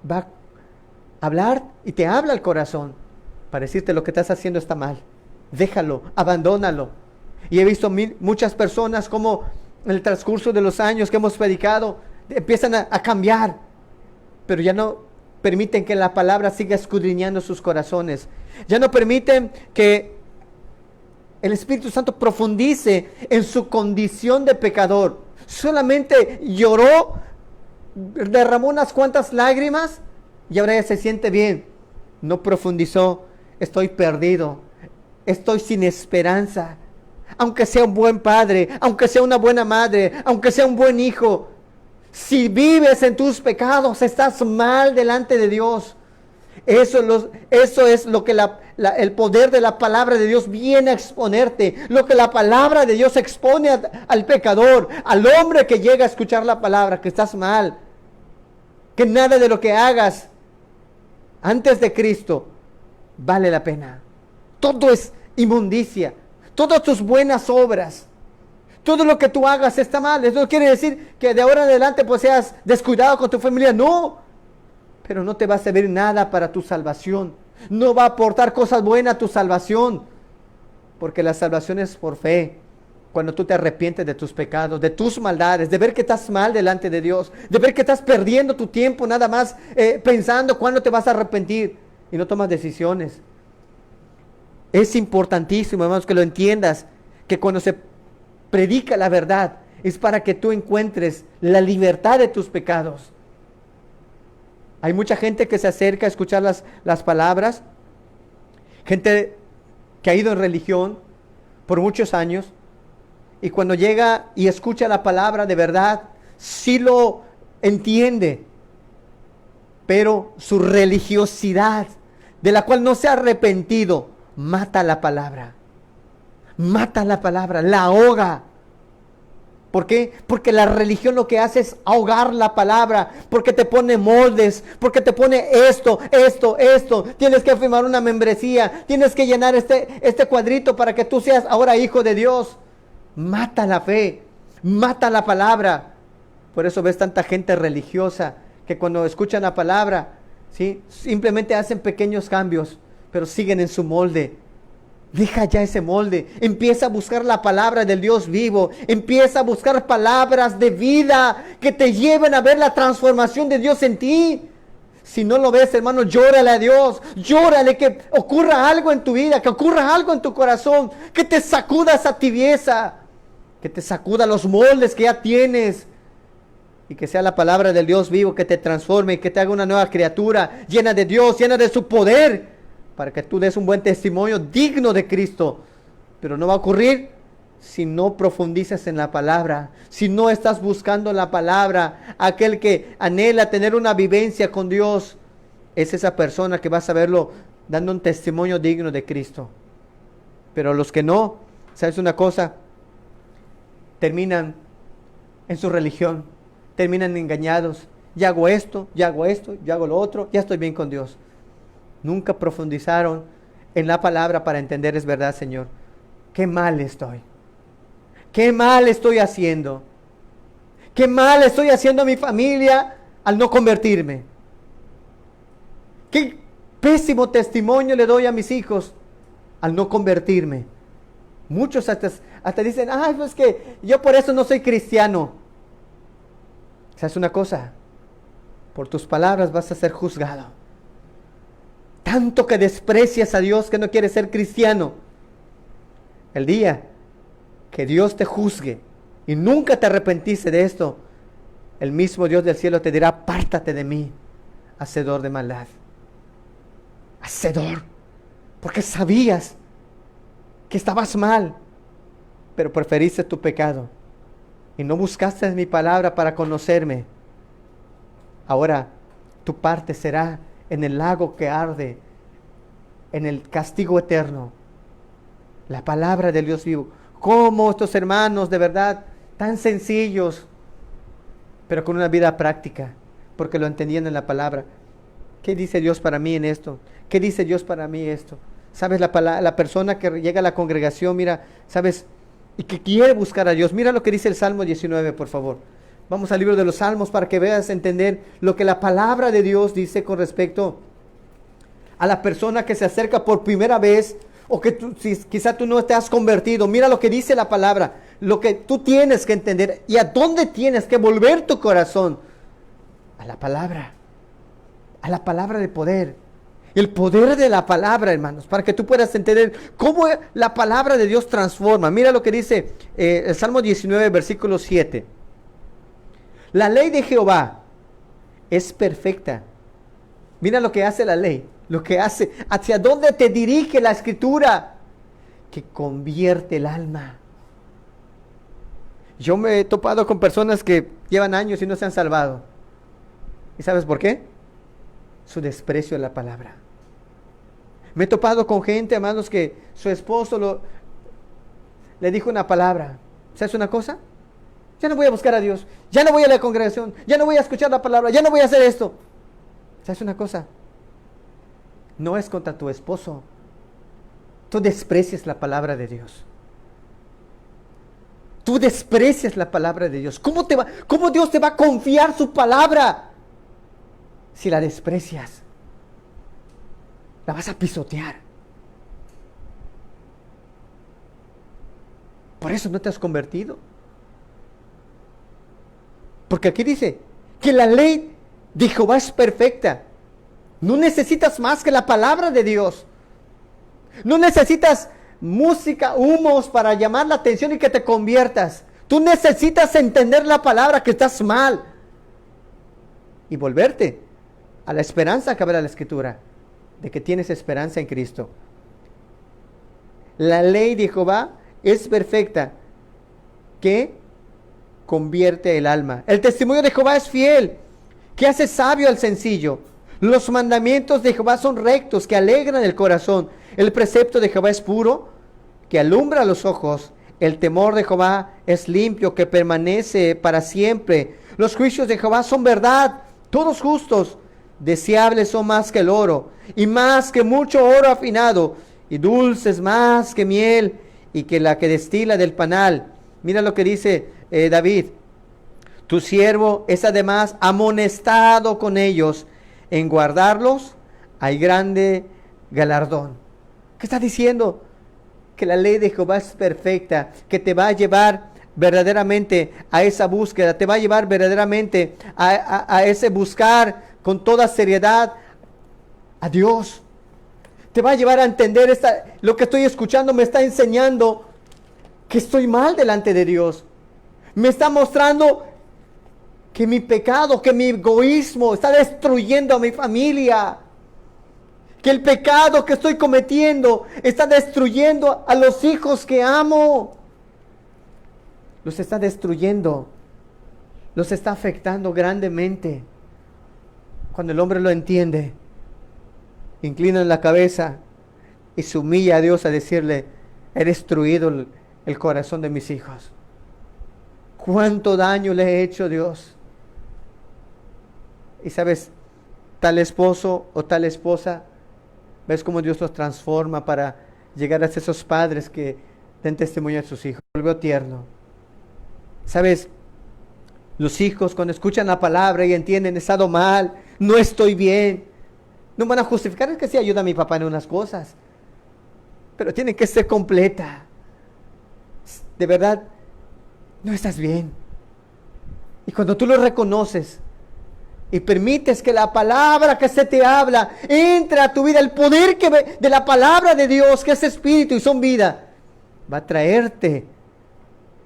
va a hablar y te habla al corazón para decirte lo que estás haciendo está mal. Déjalo, abandónalo. Y he visto muchas personas como en el transcurso de los años que hemos predicado empiezan a cambiar, pero ya no permiten que la palabra siga escudriñando sus corazones. Ya no permiten que el Espíritu Santo profundice en su condición de pecador. Solamente lloró, derramó unas cuantas lágrimas y ahora ya se siente bien. No profundizó. Estoy perdido, estoy sin esperanza. Aunque sea un buen padre, aunque sea una buena madre, aunque sea un buen hijo, si vives en tus pecados, estás mal delante de Dios. Eso es lo que el poder de la palabra de Dios viene a exponerte. Lo que la palabra de Dios expone al pecador, al hombre que llega a escuchar la palabra, que estás mal. Que nada de lo que hagas antes de Cristo vale la pena. Todo es inmundicia. Todas tus buenas obras, todo lo que tú hagas está mal. Eso no quiere decir que de ahora en adelante pues seas descuidado con tu familia. No, pero no te va a servir nada para tu salvación. No va a aportar cosas buenas a tu salvación, porque la salvación es por fe. Cuando tú te arrepientes de tus pecados, de tus maldades, de ver que estás mal delante de Dios, de ver que estás perdiendo tu tiempo nada más pensando cuándo te vas a arrepentir y no tomas decisiones. Es importantísimo, hermanos, que lo entiendas, que cuando se predica la verdad es para que tú encuentres la libertad de tus pecados. Hay mucha gente que se acerca a escuchar las palabras, gente que ha ido en religión por muchos años, y cuando llega y escucha la palabra de verdad, sí lo entiende, pero su religiosidad, de la cual no se ha arrepentido, mata la palabra, la ahoga. ¿Por qué? Porque la religión lo que hace es ahogar la palabra, porque te pone moldes, porque te pone esto, tienes que firmar una membresía, tienes que llenar este cuadrito para que tú seas ahora hijo de Dios. Mata la fe, mata la palabra. Por eso ves tanta gente religiosa que cuando escuchan la palabra, ¿sí?, simplemente hacen pequeños cambios, pero siguen en su molde. Deja ya ese molde, empieza a buscar la palabra del Dios vivo, empieza a buscar palabras de vida que te lleven a ver la transformación de Dios en ti. Si no lo ves, hermano, llórale a Dios, llórale que ocurra algo en tu vida, que ocurra algo en tu corazón, que te sacuda esa tibieza, que te sacuda los moldes que ya tienes, y que sea la palabra del Dios vivo que te transforme y que te haga una nueva criatura, llena de Dios, llena de su poder, para que tú des un buen testimonio digno de Cristo. Pero no va a ocurrir si no profundizas en la palabra, si no estás buscando la palabra. Aquel que anhela tener una vivencia con Dios es esa persona que vas a verlo dando un testimonio digno de Cristo. Pero los que no, ¿sabes una cosa? Terminan en su religión, terminan engañados. Ya hago esto, ya hago lo otro, ya estoy bien con Dios. Nunca profundizaron en la palabra para entender, es verdad, Señor, qué mal estoy. Qué mal estoy haciendo. Qué mal estoy haciendo a mi familia al no convertirme. Qué pésimo testimonio le doy a mis hijos al no convertirme. Muchos hasta dicen, ay, pues que yo por eso no soy cristiano. ¿Sabes una cosa? Por tus palabras vas a ser juzgado. Tanto que desprecias a Dios que no quieres ser cristiano. El día que Dios te juzgue y nunca te arrepentiste de esto, el mismo Dios del cielo te dirá, apártate de mí, hacedor de maldad. Hacedor, porque sabías que estabas mal, pero preferiste tu pecado y no buscaste mi palabra para conocerme. Ahora tu parte será en el lago que arde, en el castigo eterno. La palabra del Dios vivo. Como estos hermanos de verdad, tan sencillos, pero con una vida práctica, porque lo entendían en la palabra. ¿Qué dice Dios para mí en esto? ¿Qué dice Dios para mí esto? ¿Sabes? La persona que llega a la congregación, mira, ¿sabes? Y que quiere buscar a Dios. Mira lo que dice el Salmo 19, por favor. Vamos al libro de los Salmos para que veas entender lo que la palabra de Dios dice con respecto a la persona que se acerca por primera vez, o que quizá tú no te has convertido. Mira lo que dice la palabra, lo que tú tienes que entender y a dónde tienes que volver tu corazón. A la palabra de poder. El poder de la palabra, hermanos, para que tú puedas entender cómo la palabra de Dios transforma. Mira lo que dice el Salmo 19, versículo 7. La ley de Jehová es perfecta. Mira lo que hace la ley, lo que hace, hacia dónde te dirige la escritura, que convierte el alma. Yo me he topado con personas que llevan años y no se han salvado. ¿Y sabes por qué? Su desprecio a la palabra. Me he topado con gente, hermanos, que su esposo le dijo una palabra. ¿Sabes una cosa? Ya no voy a buscar a Dios, ya no voy a la congregación, ya no voy a escuchar la palabra, ya no voy a hacer esto. ¿Sabes una cosa? No es contra tu esposo. Tú desprecias la palabra de Dios. Tú desprecias la palabra de Dios. ¿Cómo Dios te va a confiar su palabra si la desprecias? La vas a pisotear. Por eso no te has convertido. Porque aquí dice que la ley de Jehová es perfecta. No necesitas más que la palabra de Dios. No necesitas música, humos para llamar la atención y que te conviertas. Tú necesitas entender la palabra, que estás mal, y volverte a la esperanza que habla la Escritura, de que tienes esperanza en Cristo. La ley de Jehová es perfecta, que convierte el alma. El testimonio de Jehová es fiel, que hace sabio al sencillo. Los mandamientos de Jehová son rectos, que alegran el corazón. El precepto de Jehová es puro, que alumbra los ojos. El temor de Jehová es limpio, que permanece para siempre. Los juicios de Jehová son verdad, todos justos. Deseables son más que el oro, y más que mucho oro afinado, y dulces más que miel, y que la que destila del panal. Mira lo que dice David. Tu siervo es además amonestado con ellos. En guardarlos hay grande galardón. ¿Qué está diciendo? Que la ley de Jehová es perfecta, que te va a llevar verdaderamente a esa búsqueda, te va a llevar verdaderamente a ese buscar con toda seriedad a Dios. Te va a llevar a entender lo que estoy escuchando me está enseñando que estoy mal delante de Dios. Me está mostrando que mi pecado, que mi egoísmo está destruyendo a mi familia. Que el pecado que estoy cometiendo está destruyendo a los hijos que amo. Los está destruyendo. Los está afectando grandemente. Cuando el hombre lo entiende, inclina la cabeza y se humilla a Dios a decirle: he destruido el corazón de mis hijos. ¿Cuánto daño le he hecho, Dios? Y sabes, tal esposo o tal esposa, ves cómo Dios los transforma para llegar a esos padres que den testimonio a sus hijos. Volvió tierno. Sabes, los hijos cuando escuchan la palabra y entienden, he estado mal, no estoy bien, no van a justificar, es que sí ayuda a mi papá en unas cosas, pero tiene que ser completa. De verdad, no estás bien. Y cuando tú lo reconoces y permites que la palabra que se te habla entre a tu vida, el poder de la palabra de Dios, que es espíritu y son vida, va a traerte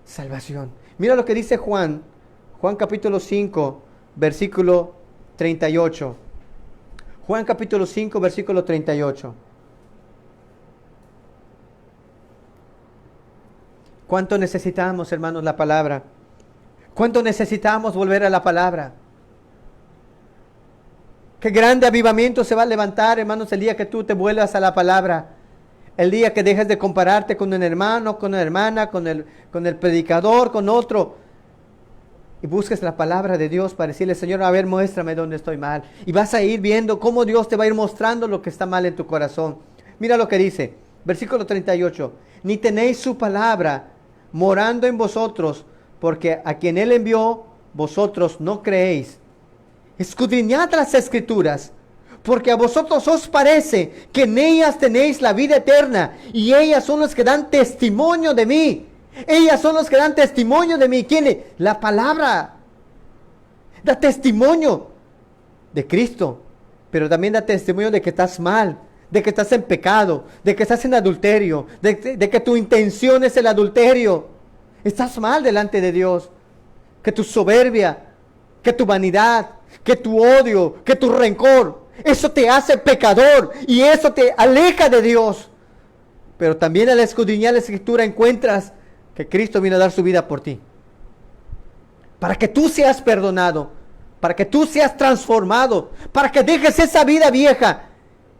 salvación. Mira lo que dice Juan capítulo 5, versículo 38. Juan capítulo 5, versículo 38. ¿Cuánto necesitamos, hermanos, la palabra? ¿Cuánto necesitamos volver a la palabra? Qué grande avivamiento se va a levantar, hermanos, el día que tú te vuelvas a la palabra. El día que dejes de compararte con un hermano, con una hermana, con el predicador, con otro. Y busques la palabra de Dios para decirle: Señor, a ver, muéstrame dónde estoy mal. Y vas a ir viendo cómo Dios te va a ir mostrando lo que está mal en tu corazón. Mira lo que dice, versículo 38. Ni tenéis su palabra morando en vosotros, porque a quien Él envió, vosotros no creéis. Escudriñad las Escrituras, porque a vosotros os parece que en ellas tenéis la vida eterna, y ellas son las que dan testimonio de mí. Ellas son las que dan testimonio de mí. ¿Quién es? La palabra. Da testimonio de Cristo, pero también da testimonio de que estás mal, de que estás en pecado, de que estás en adulterio, de que tu intención es el adulterio. Estás mal delante de Dios. Que tu soberbia, que tu vanidad, que tu odio, que tu rencor, eso te hace pecador y eso te aleja de Dios. Pero también al escudriñar la Escritura encuentras que Cristo vino a dar su vida por ti, para que tú seas perdonado, para que tú seas transformado, para que dejes esa vida vieja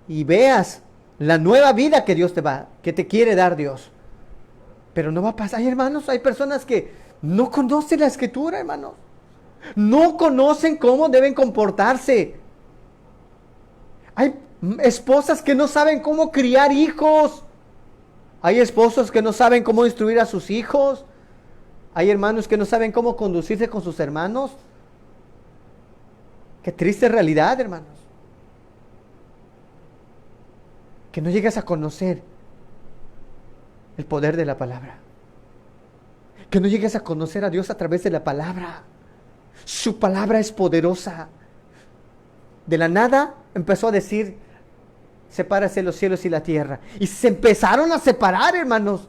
y veas la nueva vida que Dios que te quiere dar Dios. Pero no va a pasar. Hay hermanos, hay personas que no conocen la Escritura, hermanos. No conocen cómo deben comportarse. Hay esposas que no saben cómo criar hijos. Hay esposos que no saben cómo instruir a sus hijos. Hay hermanos que no saben cómo conducirse con sus hermanos. Qué triste realidad, hermanos. Que no llegues a conocer el poder de la palabra. que no llegues a conocer a Dios a través de la palabra. Su palabra es poderosa. De la nada empezó a decir, sepárase los cielos y la tierra. Y se empezaron a separar, hermanos.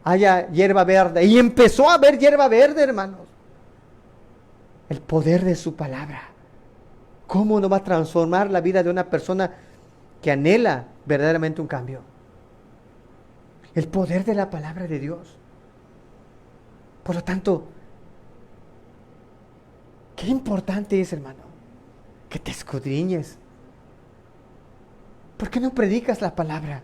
Haya hierba verde. Y empezó a haber hierba verde, hermanos. El poder de su palabra. ¿Cómo no va a transformar la vida de una persona que anhela verdaderamente un cambio? El poder de la palabra de Dios. Por lo tanto, qué importante es, hermano, que te escudriñes. ¿Por qué no predicas la palabra?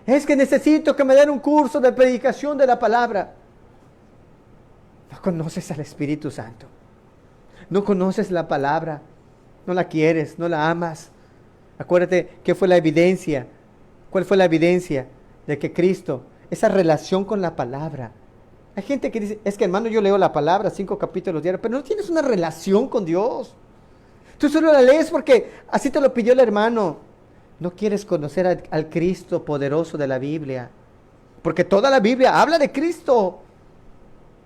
Es que necesito que me den un curso de predicación de la palabra. No conoces al Espíritu Santo. No conoces la palabra. No la quieres, no la amas. Acuérdate qué fue la evidencia. ¿Cuál fue la evidencia de que Cristo, esa relación con la palabra? Hay gente que dice, es que hermano, yo leo la palabra 5 capítulos diarios, pero no tienes una relación con Dios. Tú solo la lees porque así te lo pidió el hermano. No quieres conocer al Cristo poderoso de la Biblia. Porque toda la Biblia habla de Cristo.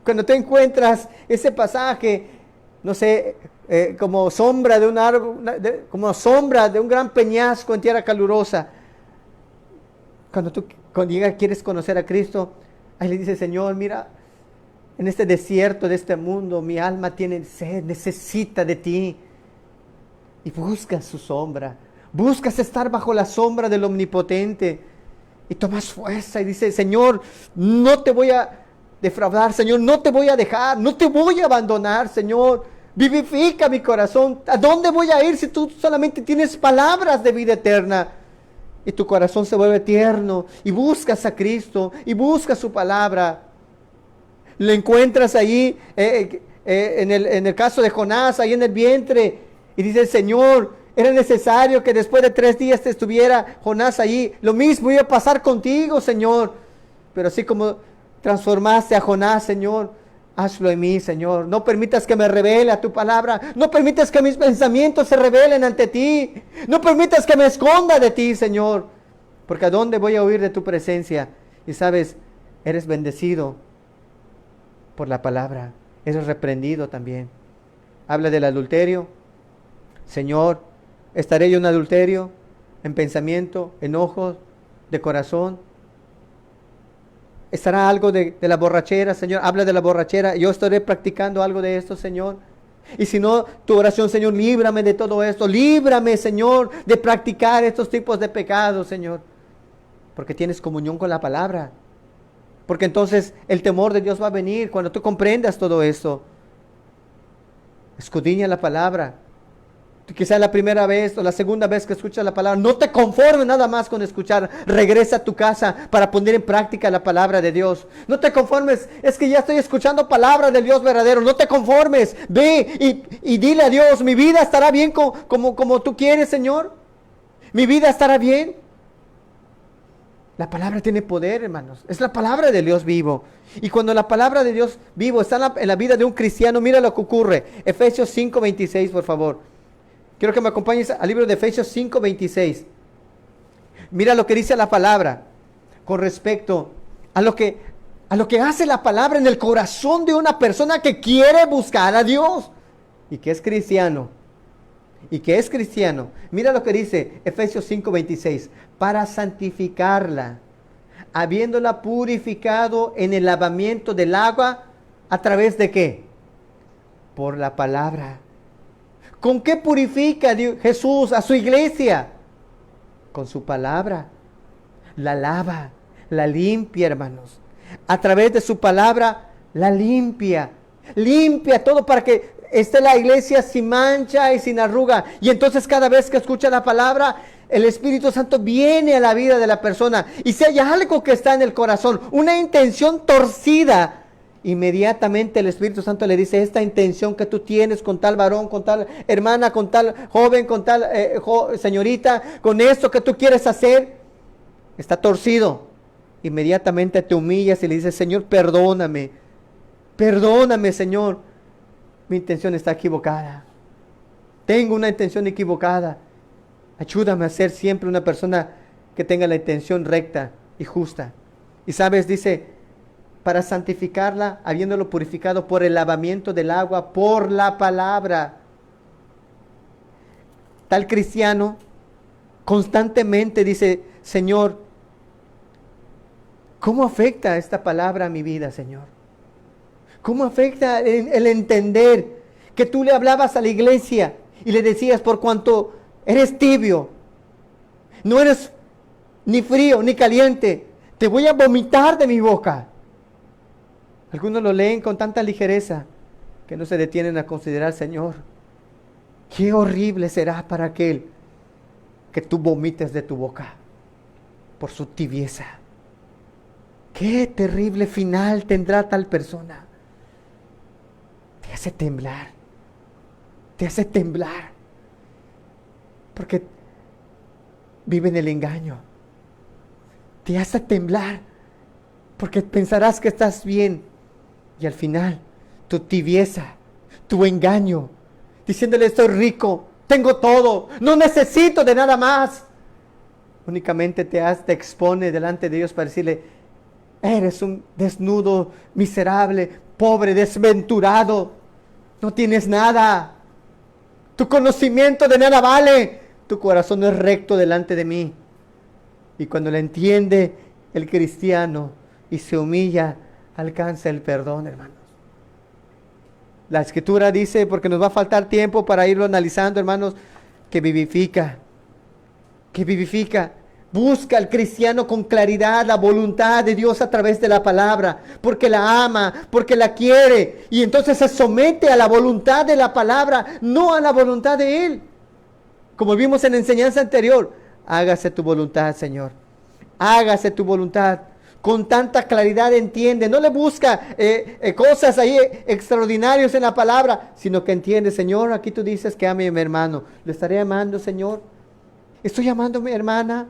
Cuando te encuentras ese pasaje, no sé, como sombra de un árbol, como sombra de un gran peñasco en tierra calurosa. Cuando quieres conocer a Cristo, ahí le dices, Señor, mira, en este desierto de este mundo, mi alma tiene sed, necesita de ti. Y buscas su sombra, buscas estar bajo la sombra del Omnipotente. Y tomas fuerza y dices, Señor, no te voy a defraudar, Señor, no te voy a dejar, no te voy a abandonar, Señor. Vivifica mi corazón. ¿A dónde voy a ir si tú solamente tienes palabras de vida eterna? Y tu corazón se vuelve tierno y buscas a Cristo y buscas su palabra. Lo encuentras ahí en el caso de Jonás, ahí en el vientre. Y dices, Señor, era necesario que después de 3 días te estuviera Jonás ahí. Lo mismo iba a pasar contigo, Señor. Pero así como transformaste a Jonás, Señor, hazlo en mí, Señor. No permitas que me revele a tu palabra. No permitas que mis pensamientos se revelen ante ti. No permitas que me esconda de ti, Señor. Porque ¿a dónde voy a huir de tu presencia? Y sabes, eres bendecido por la palabra. Eres reprendido también. Habla del adulterio. Señor, ¿estaré yo en adulterio? En pensamiento, enojo, de corazón. ¿Estará algo de la borrachera, Señor? Habla de la borrachera. Yo estaré practicando algo de esto, Señor. Y si no, tu oración, Señor, líbrame de todo esto. Líbrame, Señor, de practicar estos tipos de pecados, Señor. Porque tienes comunión con la palabra. Porque entonces el temor de Dios va a venir cuando tú comprendas todo esto. Escudriña la palabra. Quizá la primera vez o la segunda vez que escuchas la palabra, no te conformes nada más con escuchar. Regresa a tu casa para poner en práctica la palabra de Dios. No te conformes, es que ya estoy escuchando palabra del Dios verdadero. No te conformes, ve y dile a Dios, mi vida estará bien como tú quieres, Señor. Mi vida estará bien. La palabra tiene poder, hermanos. Es la palabra de Dios vivo. Y cuando la palabra de Dios vivo está en la vida de un cristiano, mira lo que ocurre. Efesios 5:26, por favor. Quiero que me acompañes al libro de Efesios 5:26. Mira lo que dice la palabra con respecto a lo que hace la palabra en el corazón de una persona que quiere buscar a Dios y que es cristiano. Mira lo que dice Efesios 5:26. Para santificarla, habiéndola purificado en el lavamiento del agua, ¿a través de qué? Por la palabra. ¿Con qué purifica Jesús a su iglesia? Con su palabra. La lava, la limpia, hermanos. A través de su palabra, la limpia. Limpia todo para que esté la iglesia sin mancha y sin arruga. Y entonces cada vez que escucha la palabra, el Espíritu Santo viene a la vida de la persona. Y si hay algo que está en el corazón, una intención torcida, inmediatamente el Espíritu Santo le dice, esta intención que tú tienes con tal varón, con tal hermana, con tal joven, con tal señorita, con esto que tú quieres hacer, está torcido. Inmediatamente te humillas y le dices, Señor, perdóname, Señor, mi intención está equivocada. Tengo una intención equivocada. Ayúdame a ser siempre una persona que tenga la intención recta y justa. Y sabes, dice, para santificarla, habiéndolo purificado por el lavamiento del agua, por la palabra. Tal cristiano constantemente dice, Señor, ¿cómo afecta esta palabra a mi vida, Señor? ¿Cómo afecta el entender que tú le hablabas a la iglesia y le decías, por cuanto eres tibio, no eres ni frío ni caliente, te voy a vomitar de mi boca? Algunos lo leen con tanta ligereza que no se detienen a considerar, Señor, qué horrible será para aquel que tú vomites de tu boca por su tibieza. Qué terrible final tendrá tal persona. Te hace temblar. Te hace temblar. Porque vive en el engaño. Te hace temblar. Porque pensarás que estás bien. Y al final, tu tibieza, tu engaño, diciéndole estoy rico, tengo todo, no necesito de nada más. Únicamente te expone delante de Dios para decirle, eres un desnudo, miserable, pobre, desventurado, no tienes nada. Tu conocimiento de nada vale, tu corazón no es recto delante de mí. Y cuando le entiende el cristiano y se humilla, alcanza el perdón, hermanos. La Escritura dice, porque nos va a faltar tiempo para irlo analizando, hermanos, que vivifica. Busca al cristiano con claridad la voluntad de Dios a través de la palabra, porque la ama, porque la quiere, y entonces se somete a la voluntad de la palabra, no a la voluntad de Él. Como vimos en la enseñanza anterior, hágase tu voluntad, Señor. Hágase tu voluntad. Con tanta claridad entiende, no le busca cosas ahí extraordinarias en la palabra, sino que entiende, Señor, aquí tú dices que ame a mi hermano. ¿Lo estaré amando, Señor? ¿Estoy amando a mi hermana?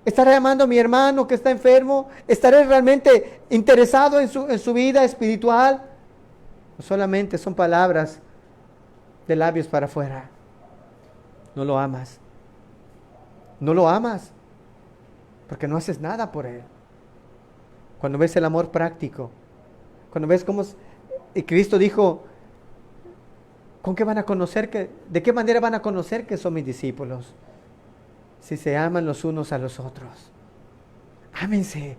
¿Estaré amando a mi hermano que está enfermo? ¿Estaré realmente interesado en su vida espiritual? ¿O solamente son palabras de labios para afuera? No lo amas. No lo amas porque no haces nada por él. Cuando ves el amor práctico, cuando ves cómo Cristo dijo, ¿con qué van a conocer de qué manera van a conocer que son mis discípulos? Si se aman los unos a los otros. Ámense.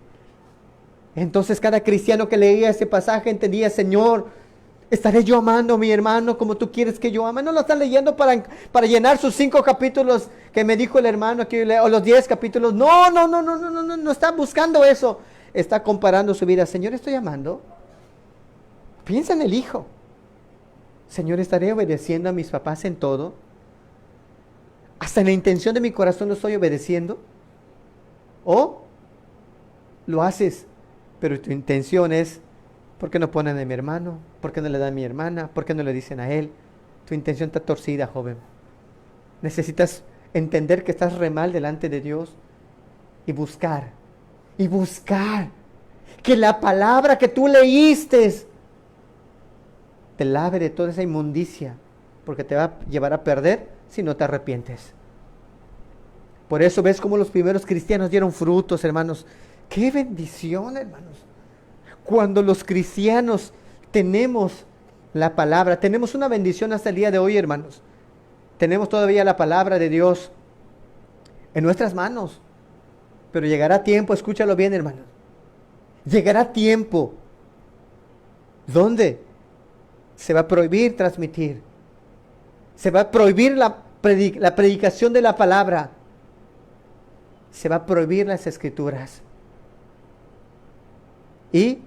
Entonces cada cristiano que leía ese pasaje entendía, Señor, ¿estaré yo amando a mi hermano como tú quieres que yo ame? No lo están leyendo para llenar sus 5 capítulos que me dijo el hermano aquí, o los 10 capítulos. No está buscando eso. Está comparando su vida. Señor, ¿estoy amando? Piensa en el hijo. Señor, ¿estaré obedeciendo a mis papás en todo? ¿Hasta en la intención de mi corazón lo estoy obedeciendo? ¿O lo haces, pero tu intención es, ¿por qué no ponen a mi hermano? ¿Por qué no le dan a mi hermana? ¿Por qué no le dicen a él? Tu intención está torcida, joven. Necesitas entender que estás re mal delante de Dios y buscar que la palabra que tú leíste te lave de toda esa inmundicia, porque te va a llevar a perder si no te arrepientes. Por eso ves cómo los primeros cristianos dieron frutos, hermanos. ¡Qué bendición, hermanos! Cuando los cristianos tenemos la palabra, tenemos una bendición hasta el día de hoy, hermanos. Tenemos todavía la palabra de Dios en nuestras manos. Pero llegará tiempo, escúchalo bien, hermanos. Llegará tiempo donde se va a prohibir transmitir. Se va a prohibir la predicación de la palabra. Se va a prohibir las escrituras. Y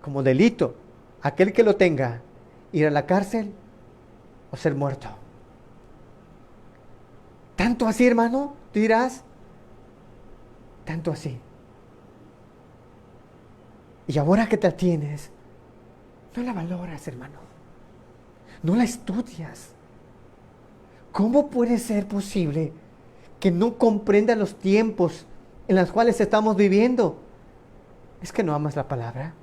como delito, aquel que lo tenga, ir a la cárcel o ser muerto. ¿Tanto así, hermano? Tú dirás. Tanto así. Y ahora que te tienes, no la valoras, hermano. No la estudias. ¿Cómo puede ser posible que no comprendas los tiempos en los cuales estamos viviendo? Es que no amas la palabra.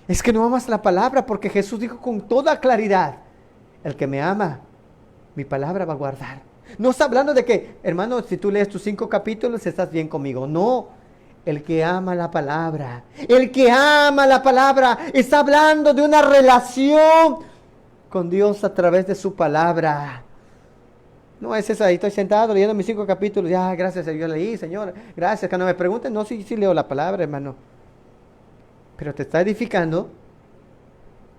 Es que no amas la palabra porque Jesús dijo con toda claridad, el que me ama, mi palabra va a guardar. No está hablando de que, hermano, si tú lees tus 5 capítulos, estás bien conmigo. No, El que ama la palabra, el que ama la palabra, está hablando de una relación con Dios a través de su palabra. No es esa, ahí estoy sentado leyendo mis 5 capítulos, ya, gracias a Dios leí, Señor, gracias, que no me pregunten, no, sí leo la palabra, hermano. Pero te está edificando,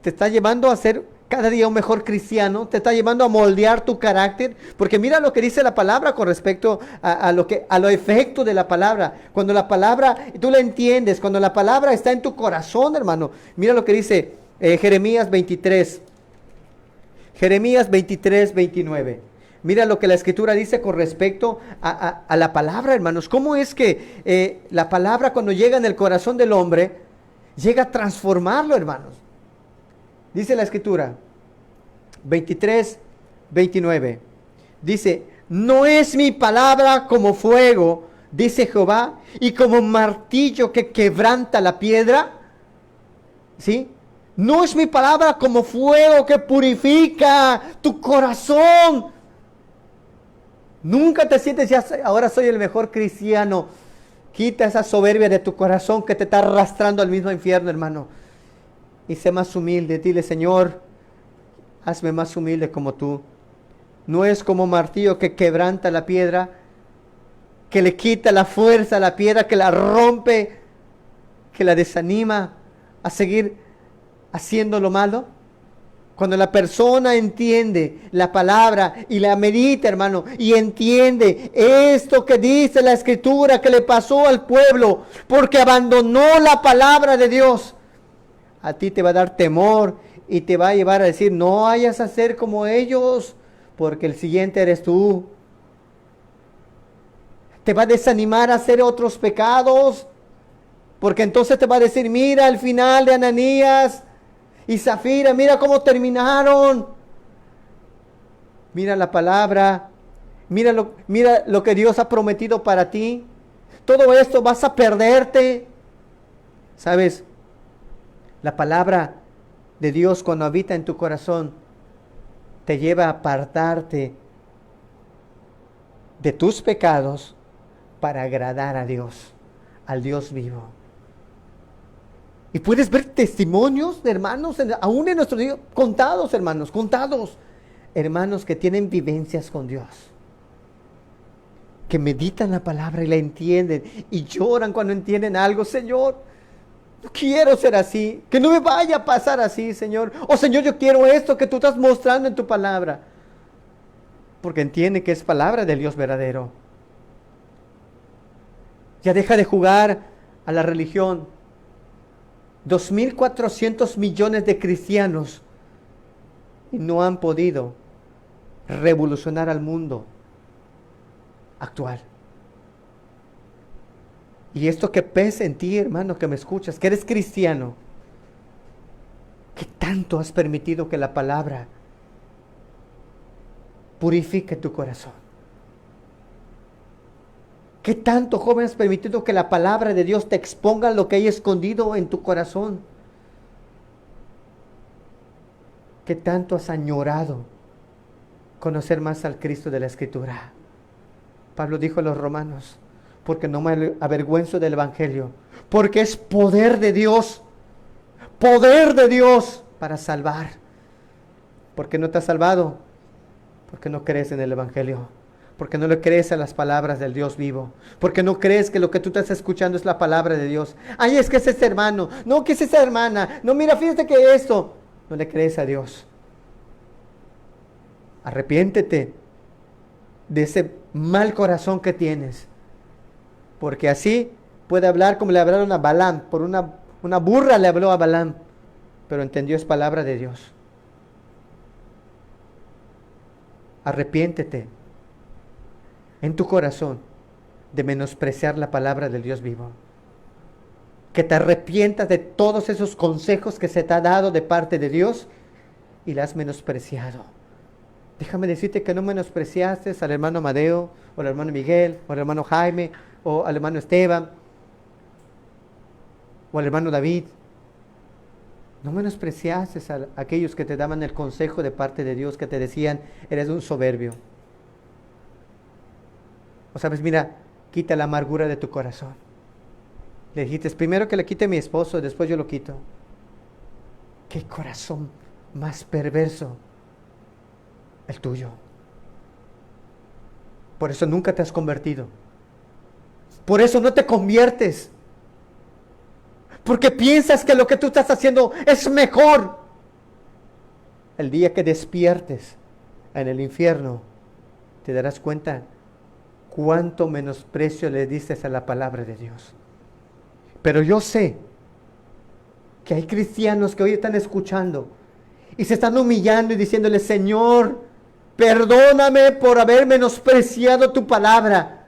te está llevando a ser cada día un mejor cristiano, te está llevando a moldear tu carácter, porque mira lo que dice la palabra con respecto a lo efecto de la palabra. Cuando la palabra, tú la entiendes, cuando la palabra está en tu corazón, hermano, mira lo que dice Jeremías 23, 29. Mira lo que la Escritura dice con respecto a la palabra, hermanos. ¿Cómo es que la palabra cuando llega en el corazón del hombre, llega a transformarlo, hermanos? Dice la Escritura, 23, 29. Dice, no es mi palabra como fuego, dice Jehová, y como martillo que quebranta la piedra. ¿Sí? No es mi palabra como fuego que purifica tu corazón. Nunca te sientes ya, ahora soy el mejor cristiano. Quita esa soberbia de tu corazón que te está arrastrando al mismo infierno, hermano. Y sé más humilde. Dile, Señor, hazme más humilde como tú. No es como martillo que quebranta la piedra, que le quita la fuerza a la piedra, que la rompe, que la desanima a seguir haciendo lo malo. Cuando la persona entiende la palabra y la medita, hermano, y entiende esto que dice la Escritura que le pasó al pueblo, porque abandonó la palabra de Dios, a ti te va a dar temor y te va a llevar a decir, no vayas a ser como ellos, porque el siguiente eres tú. Te va a desanimar a hacer otros pecados, porque entonces te va a decir, mira el final de Ananías y Zafira, mira cómo terminaron. Mira la palabra, mira lo que Dios ha prometido para ti. Todo esto vas a perderte. ¿Sabes? La palabra de Dios cuando habita en tu corazón te lleva a apartarte de tus pecados para agradar a Dios, al Dios vivo. Y puedes ver testimonios de hermanos, aún en nuestros días, contados hermanos, hermanos que tienen vivencias con Dios, que meditan la palabra y la entienden y lloran cuando entienden algo. Señor, no quiero ser así, que no me vaya a pasar así, Señor. Oh, Señor, yo quiero esto que tú estás mostrando en tu palabra, porque entiende que es palabra del Dios verdadero. Ya deja de jugar a la religión. 2.400 millones de cristianos y no han podido revolucionar al mundo actual. Y esto que pesa en ti, hermano, que me escuchas, que eres cristiano, que tanto has permitido que la palabra purifique tu corazón. ¿Qué tanto, joven, has permitido que la palabra de Dios te exponga lo que hay escondido en tu corazón? ¿Qué tanto has añorado conocer más al Cristo de la Escritura? Pablo dijo a los romanos, porque no me avergüenzo del Evangelio, porque es poder de Dios para salvar. ¿Por qué no te has salvado? Porque no crees en el Evangelio. Porque no le crees a las palabras del Dios vivo. Porque no crees que lo que tú estás escuchando es la palabra de Dios. Ay, es que es ese hermano. No, que es esa hermana. No, mira, fíjate que esto. No le crees a Dios. Arrepiéntete de ese mal corazón que tienes. Porque así puede hablar como le hablaron a Balaam. Por una burra le habló a Balaam. Pero entendió es palabra de Dios. Arrepiéntete en tu corazón de menospreciar la palabra del Dios vivo. Que te arrepientas de todos esos consejos que se te ha dado de parte de Dios y la has menospreciado. Déjame decirte que no menospreciaste al hermano Amadeo, o al hermano Miguel, o al hermano Jaime, o al hermano Esteban, o al hermano David. No menospreciaste a aquellos que te daban el consejo de parte de Dios, que te decían, eres un soberbio. O sabes, mira, quita la amargura de tu corazón. Le dijiste, primero que le quite a mi esposo, después yo lo quito. Qué corazón más perverso el tuyo. Por eso nunca te has convertido. Por eso no te conviertes. Porque piensas que lo que tú estás haciendo es mejor. El día que despiertes en el infierno, te darás cuenta cuánto menosprecio le diste a la palabra de Dios. Pero yo sé que hay cristianos que hoy están escuchando y se están humillando y diciéndole, Señor, perdóname por haber menospreciado tu palabra.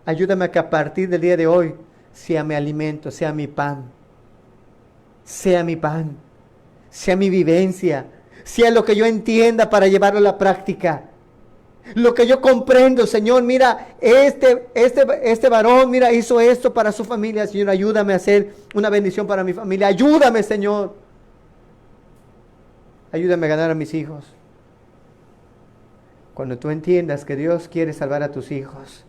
Ayúdame a que a partir del día de hoy sea mi alimento, sea mi pan, sea mi pan, sea mi vivencia, sea lo que yo entienda para llevarlo a la práctica. Lo que yo comprendo, Señor, mira, este varón, mira, hizo esto para su familia. Señor, ayúdame a hacer una bendición para mi familia. Ayúdame, Señor. Ayúdame a ganar a mis hijos. Cuando tú entiendas que Dios quiere salvar a tus hijos,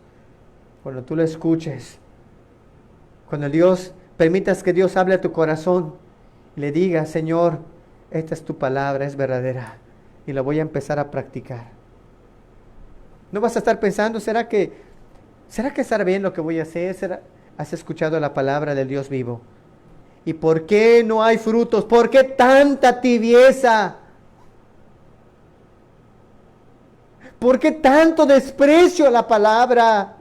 cuando tú lo escuches, cuando permitas que Dios hable a tu corazón y le diga, Señor, esta es tu palabra, es verdadera y la voy a empezar a practicar. No vas a estar pensando, ¿será que estará bien lo que voy a hacer? ¿Has escuchado la palabra del Dios vivo? ¿Y por qué no hay frutos? ¿Por qué tanta tibieza? ¿Por qué tanto desprecio a la palabra?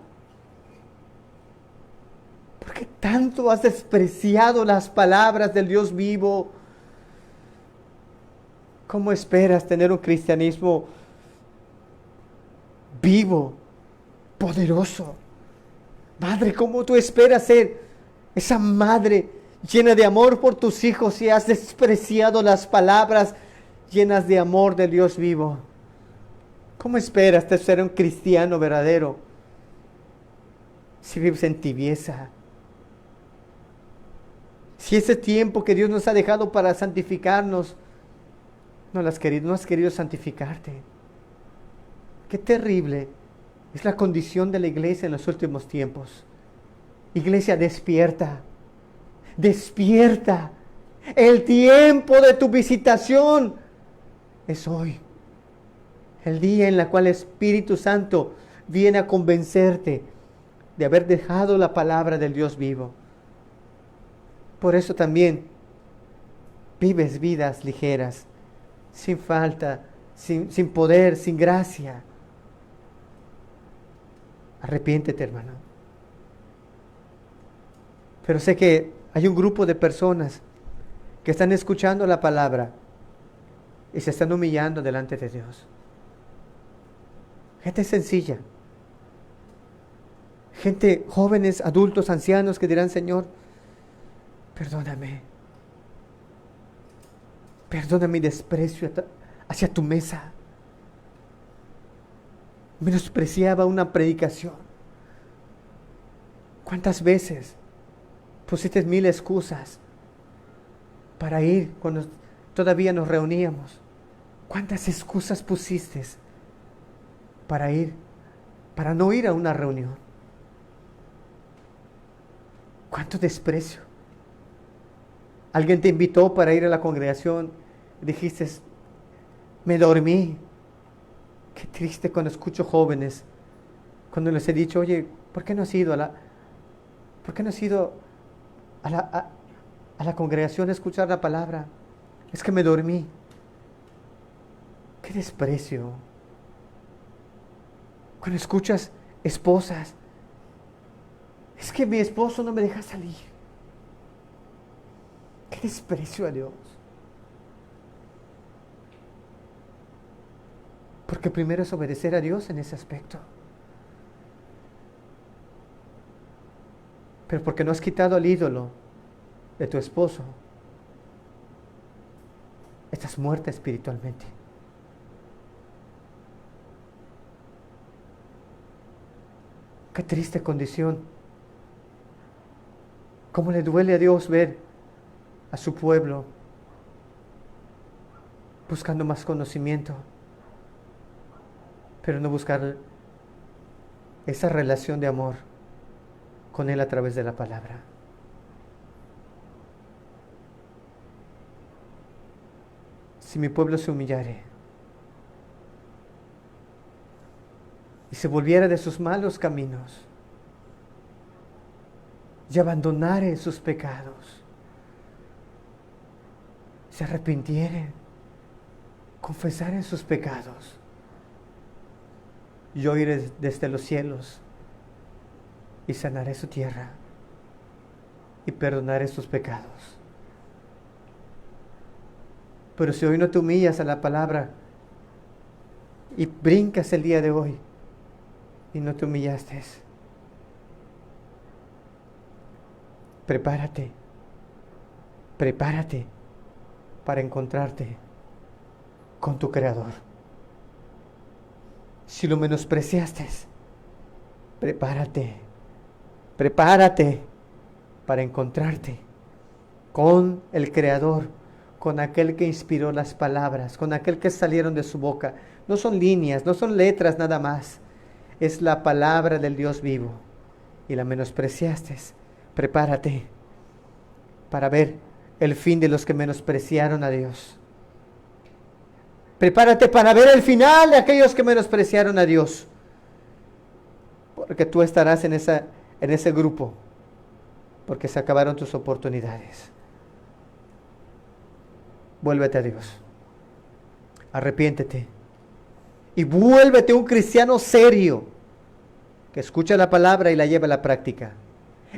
¿Por qué tanto has despreciado las palabras del Dios vivo? ¿Cómo esperas tener un cristianismo vivo, poderoso? Madre, ¿cómo tú esperas ser esa madre llena de amor por tus hijos si has despreciado las palabras llenas de amor del Dios vivo? ¿Cómo esperas ser un cristiano verdadero si vives en tibieza? Si ese tiempo que Dios nos ha dejado para santificarnos, no has querido santificarte. Qué terrible es la condición de la iglesia en los últimos tiempos. Iglesia, despierta. Despierta. El tiempo de tu visitación es hoy. El día en el cual el Espíritu Santo viene a convencerte de haber dejado la palabra del Dios vivo. Por eso también vives vidas ligeras, sin falta, sin poder, sin gracia. Arrepiéntete, hermano. Pero sé que hay un grupo de personas que están escuchando la palabra y se están humillando delante de Dios. Gente sencilla. Gente, jóvenes, adultos, ancianos que dirán, Señor, perdóname. Perdona mi desprecio hacia tu mesa. Menospreciaba una predicación. ¿Cuántas veces pusiste 1000 excusas para ir cuando todavía nos reuníamos? ¿Cuántas excusas pusiste para no ir a una reunión? ¿Cuánto desprecio? Alguien te invitó para ir a la congregación, dijiste, me dormí. Qué triste cuando escucho jóvenes, cuando les he dicho, oye, ¿por qué no has ido a la congregación a escuchar la palabra? Es que me dormí. Qué desprecio. Cuando escuchas esposas, es que mi esposo no me deja salir. Qué desprecio a Dios. Porque primero es obedecer a Dios en ese aspecto. Pero porque no has quitado al ídolo de tu esposo, estás muerta espiritualmente. Qué triste condición. Cómo le duele a Dios ver a su pueblo buscando más conocimiento, pero no buscar esa relación de amor con Él a través de la palabra. si mi pueblo se humillare y se volviera de sus malos caminos y abandonare sus pecados, se arrepintiere, confesare sus pecados, yo iré desde los cielos y sanaré su tierra y perdonaré sus pecados. Pero si hoy no te humillas a la palabra y brincas el día de hoy y no te humillaste, prepárate para encontrarte con tu Creador. Si lo menospreciaste, prepárate para encontrarte con el Creador, con aquel que inspiró las palabras, con aquel que salieron de su boca. No son líneas, no son letras nada más. Es la palabra del Dios vivo. Y la menospreciaste. Prepárate para ver el fin de los que menospreciaron a Dios. Prepárate para ver el final de aquellos que menospreciaron a Dios. Porque tú estarás en ese grupo. Porque se acabaron tus oportunidades. Vuélvete a Dios. Arrepiéntete. Y vuélvete un cristiano serio. Que escucha la palabra y la lleva a la práctica.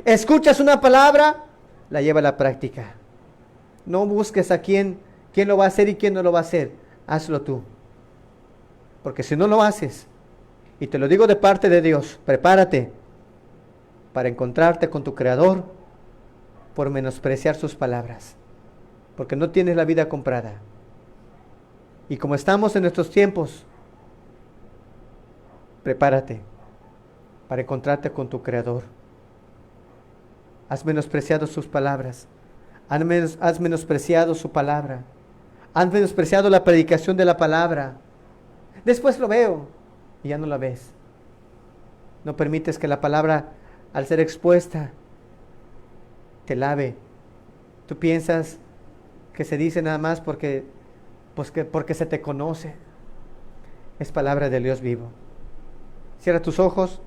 Escuchas una palabra, la lleva a la práctica. No busques a quién lo va a hacer y quién no lo va a hacer. Hazlo tú. Porque si no lo haces, y te lo digo de parte de Dios, prepárate para encontrarte con tu Creador por menospreciar sus palabras. Porque no tienes la vida comprada. Y como estamos en estos tiempos, prepárate para encontrarte con tu Creador. Has menospreciado sus palabras. Has menospreciado su palabra. Has menospreciado la predicación de la palabra. Después lo veo y ya no la ves. No permites que la palabra, al ser expuesta, te lave. Tú piensas que se dice nada más porque se te conoce. Es palabra del Dios vivo. Cierra tus ojos.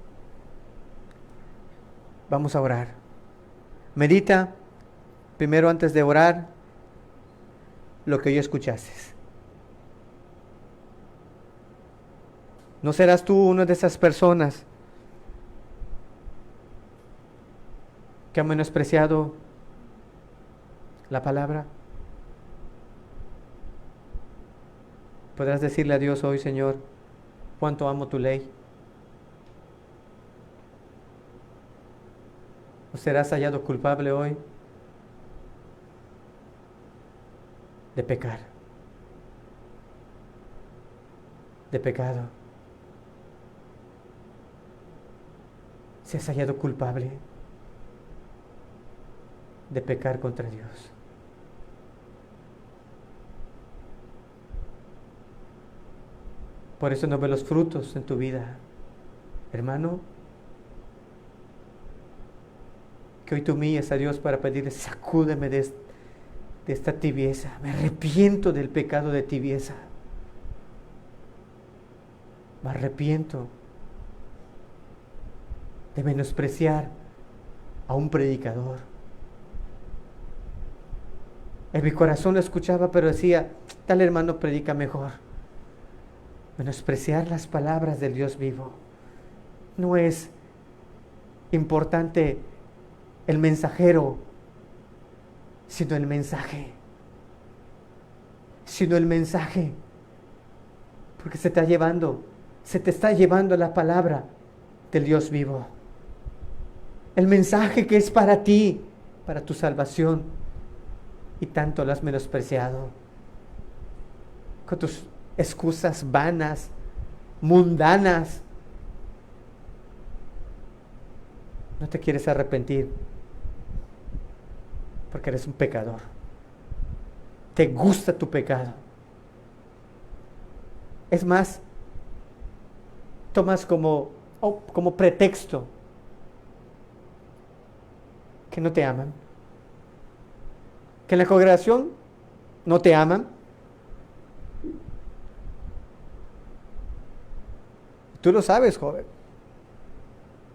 Vamos a orar. Medita primero, antes de orar, lo que hoy escuchaste. ¿No serás tú una de esas personas que ha menospreciado la palabra? Podrás decirle a Dios hoy: Señor, cuánto amo tu ley. ¿O serás hallado culpable hoy de pecar, de pecado? ¿Seas hallado culpable de pecar contra Dios? Por eso no ve los frutos en tu vida, hermano. Que hoy te humilles a Dios para pedirle: sacúdeme de esta tibieza. Me arrepiento del pecado de tibieza. Me arrepiento de menospreciar a un predicador. En mi corazón lo escuchaba, pero decía: tal hermano predica mejor. Menospreciar las palabras del Dios vivo. No es importante el mensajero, sino el mensaje. Porque se te está llevando la palabra del Dios vivo. El mensaje que es para ti, para tu salvación. Y tanto lo has menospreciado. Con tus excusas vanas, mundanas. No te quieres arrepentir. Porque eres un pecador. Te gusta tu pecado. Es más, tomas como pretexto que no te aman. Que en la congregación no te aman. Tú lo sabes, joven,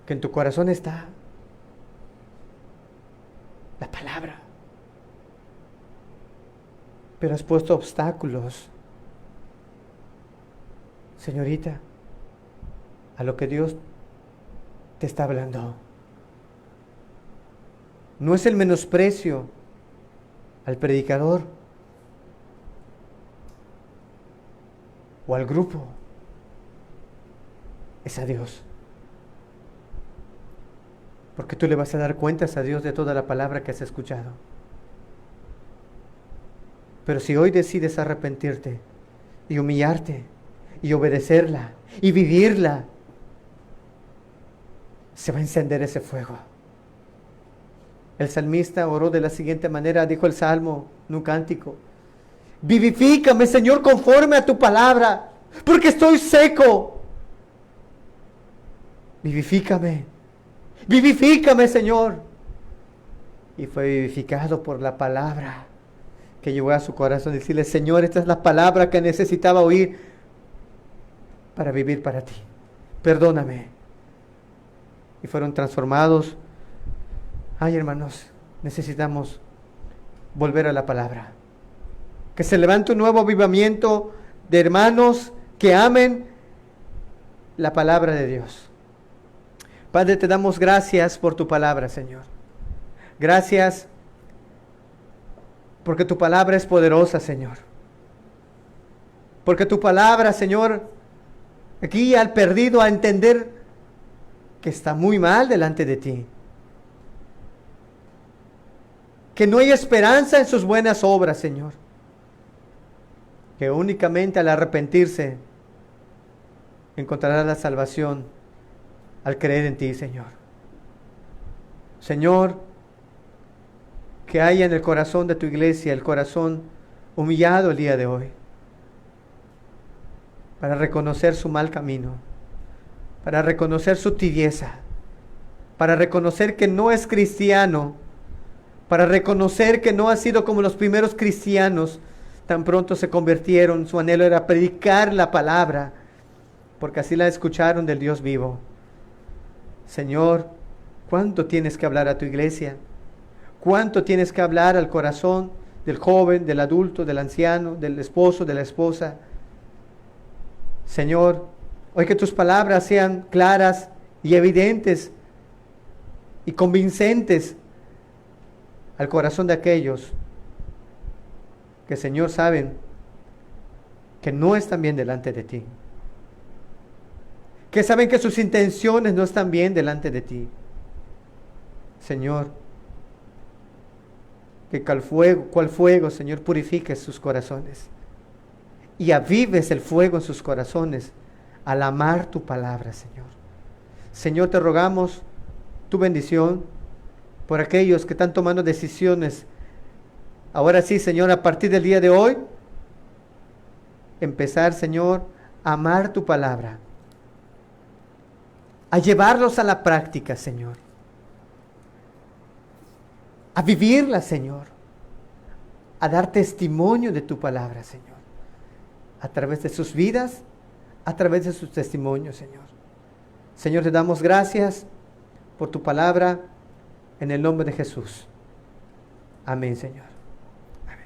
que en tu corazón está la palabra. Pero has puesto obstáculos, señorita, a lo que Dios te está hablando. No es el menosprecio al predicador o al grupo, es a Dios. Porque tú le vas a dar cuentas a Dios de toda la palabra que has escuchado. Pero si hoy decides arrepentirte y humillarte y obedecerla y vivirla, se va a encender ese fuego. El salmista oró de la siguiente manera, dijo el salmo en un cántico: vivifícame, Señor, conforme a tu palabra, porque estoy seco. Vivifícame, vivifícame, Señor. Y fue vivificado por la palabra que llegó a su corazón. Decirle: Señor, esta es la palabra que necesitaba oír para vivir para ti. Perdóname. Y fueron transformados. Ay, hermanos, necesitamos volver a la palabra. Que se levante un nuevo avivamiento de hermanos que amen la palabra de Dios. Padre, te damos gracias por tu palabra, Señor. Gracias porque tu palabra es poderosa, Señor. Porque tu palabra, Señor, guía al perdido a entender que está muy mal delante de ti. Que no hay esperanza en sus buenas obras, Señor. Que únicamente al arrepentirse encontrará la salvación al creer en ti, Señor. Señor, que haya en el corazón de tu iglesia el corazón humillado el día de hoy, para reconocer su mal camino, para reconocer su tibieza, para reconocer que no es cristiano, para reconocer que no ha sido como los primeros cristianos. Tan pronto se convirtieron, su anhelo era predicar la palabra, porque así la escucharon del Dios vivo. Señor, ¿cuánto tienes que hablar a tu iglesia? ¿Cuánto tienes que hablar al corazón del joven, del adulto, del anciano, del esposo, de la esposa? Señor, hoy que tus palabras sean claras y evidentes y convincentes al corazón de aquellos que, Señor, saben que no están bien delante de ti, que saben que sus intenciones no están bien delante de ti. Señor, que cual fuego, Señor, purifiques sus corazones y avives el fuego en sus corazones al amar tu palabra, Señor. Señor, te rogamos tu bendición por aquellos que están tomando decisiones. Ahora sí, Señor, a partir del día de hoy, empezar, Señor, a amar tu palabra, a llevarlos a la práctica, Señor, a vivirla, Señor, a dar testimonio de tu palabra, Señor, a través de sus vidas, a través de sus testimonios, Señor. Señor, te damos gracias por tu palabra, en el nombre de Jesús. Amén, Señor. Amén.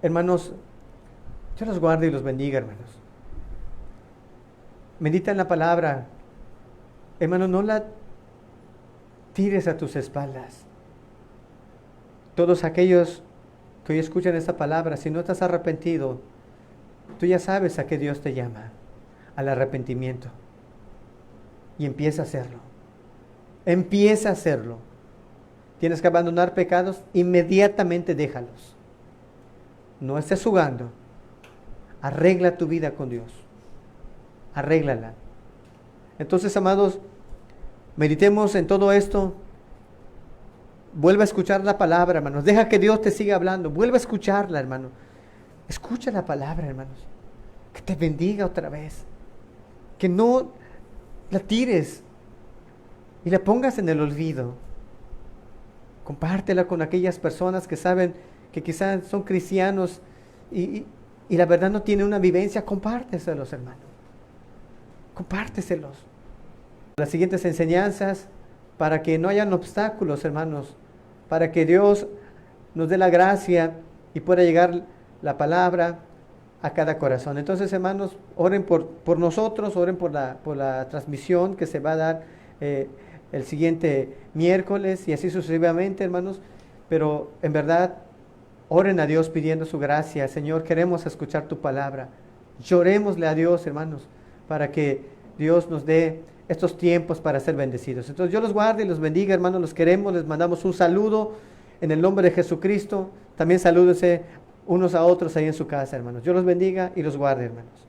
Hermanos, Dios los guarde y los bendiga, hermanos. Medita en la palabra. Hermano, no la tires a tus espaldas. Todos aquellos que hoy escuchan esta palabra, si no estás arrepentido, tú ya sabes a qué Dios te llama: al arrepentimiento. Y empieza a hacerlo. Empieza a hacerlo. Tienes que abandonar pecados, inmediatamente déjalos. No estés jugando. Arregla tu vida con Dios. Arréglala. Entonces, amados, meditemos en todo esto. Vuelve a escuchar la palabra, hermanos. Deja que Dios te siga hablando. Vuelve a escucharla, hermano. Escucha la palabra, hermanos. Que te bendiga otra vez. Que no la tires y la pongas en el olvido. Compártela con aquellas personas que saben que quizás son cristianos y la verdad no tiene una vivencia, compárteselos, hermano. Compárteselos. Las siguientes enseñanzas, para que no hayan obstáculos, hermanos, para que Dios nos dé la gracia y pueda llegar la palabra a cada corazón. Entonces, hermanos, oren por nosotros, oren por la transmisión que se va a dar el siguiente miércoles y así sucesivamente, hermanos. Pero en verdad, oren a Dios pidiendo su gracia. Señor, queremos escuchar tu palabra. Llorémosle a Dios, hermanos, para que Dios nos dé estos tiempos para ser bendecidos. Entonces, Dios los guarde y los bendiga, hermanos. Los queremos, les mandamos un saludo en el nombre de Jesucristo. También salúdense unos a otros ahí en su casa, hermanos. Dios los bendiga y los guarde, hermanos.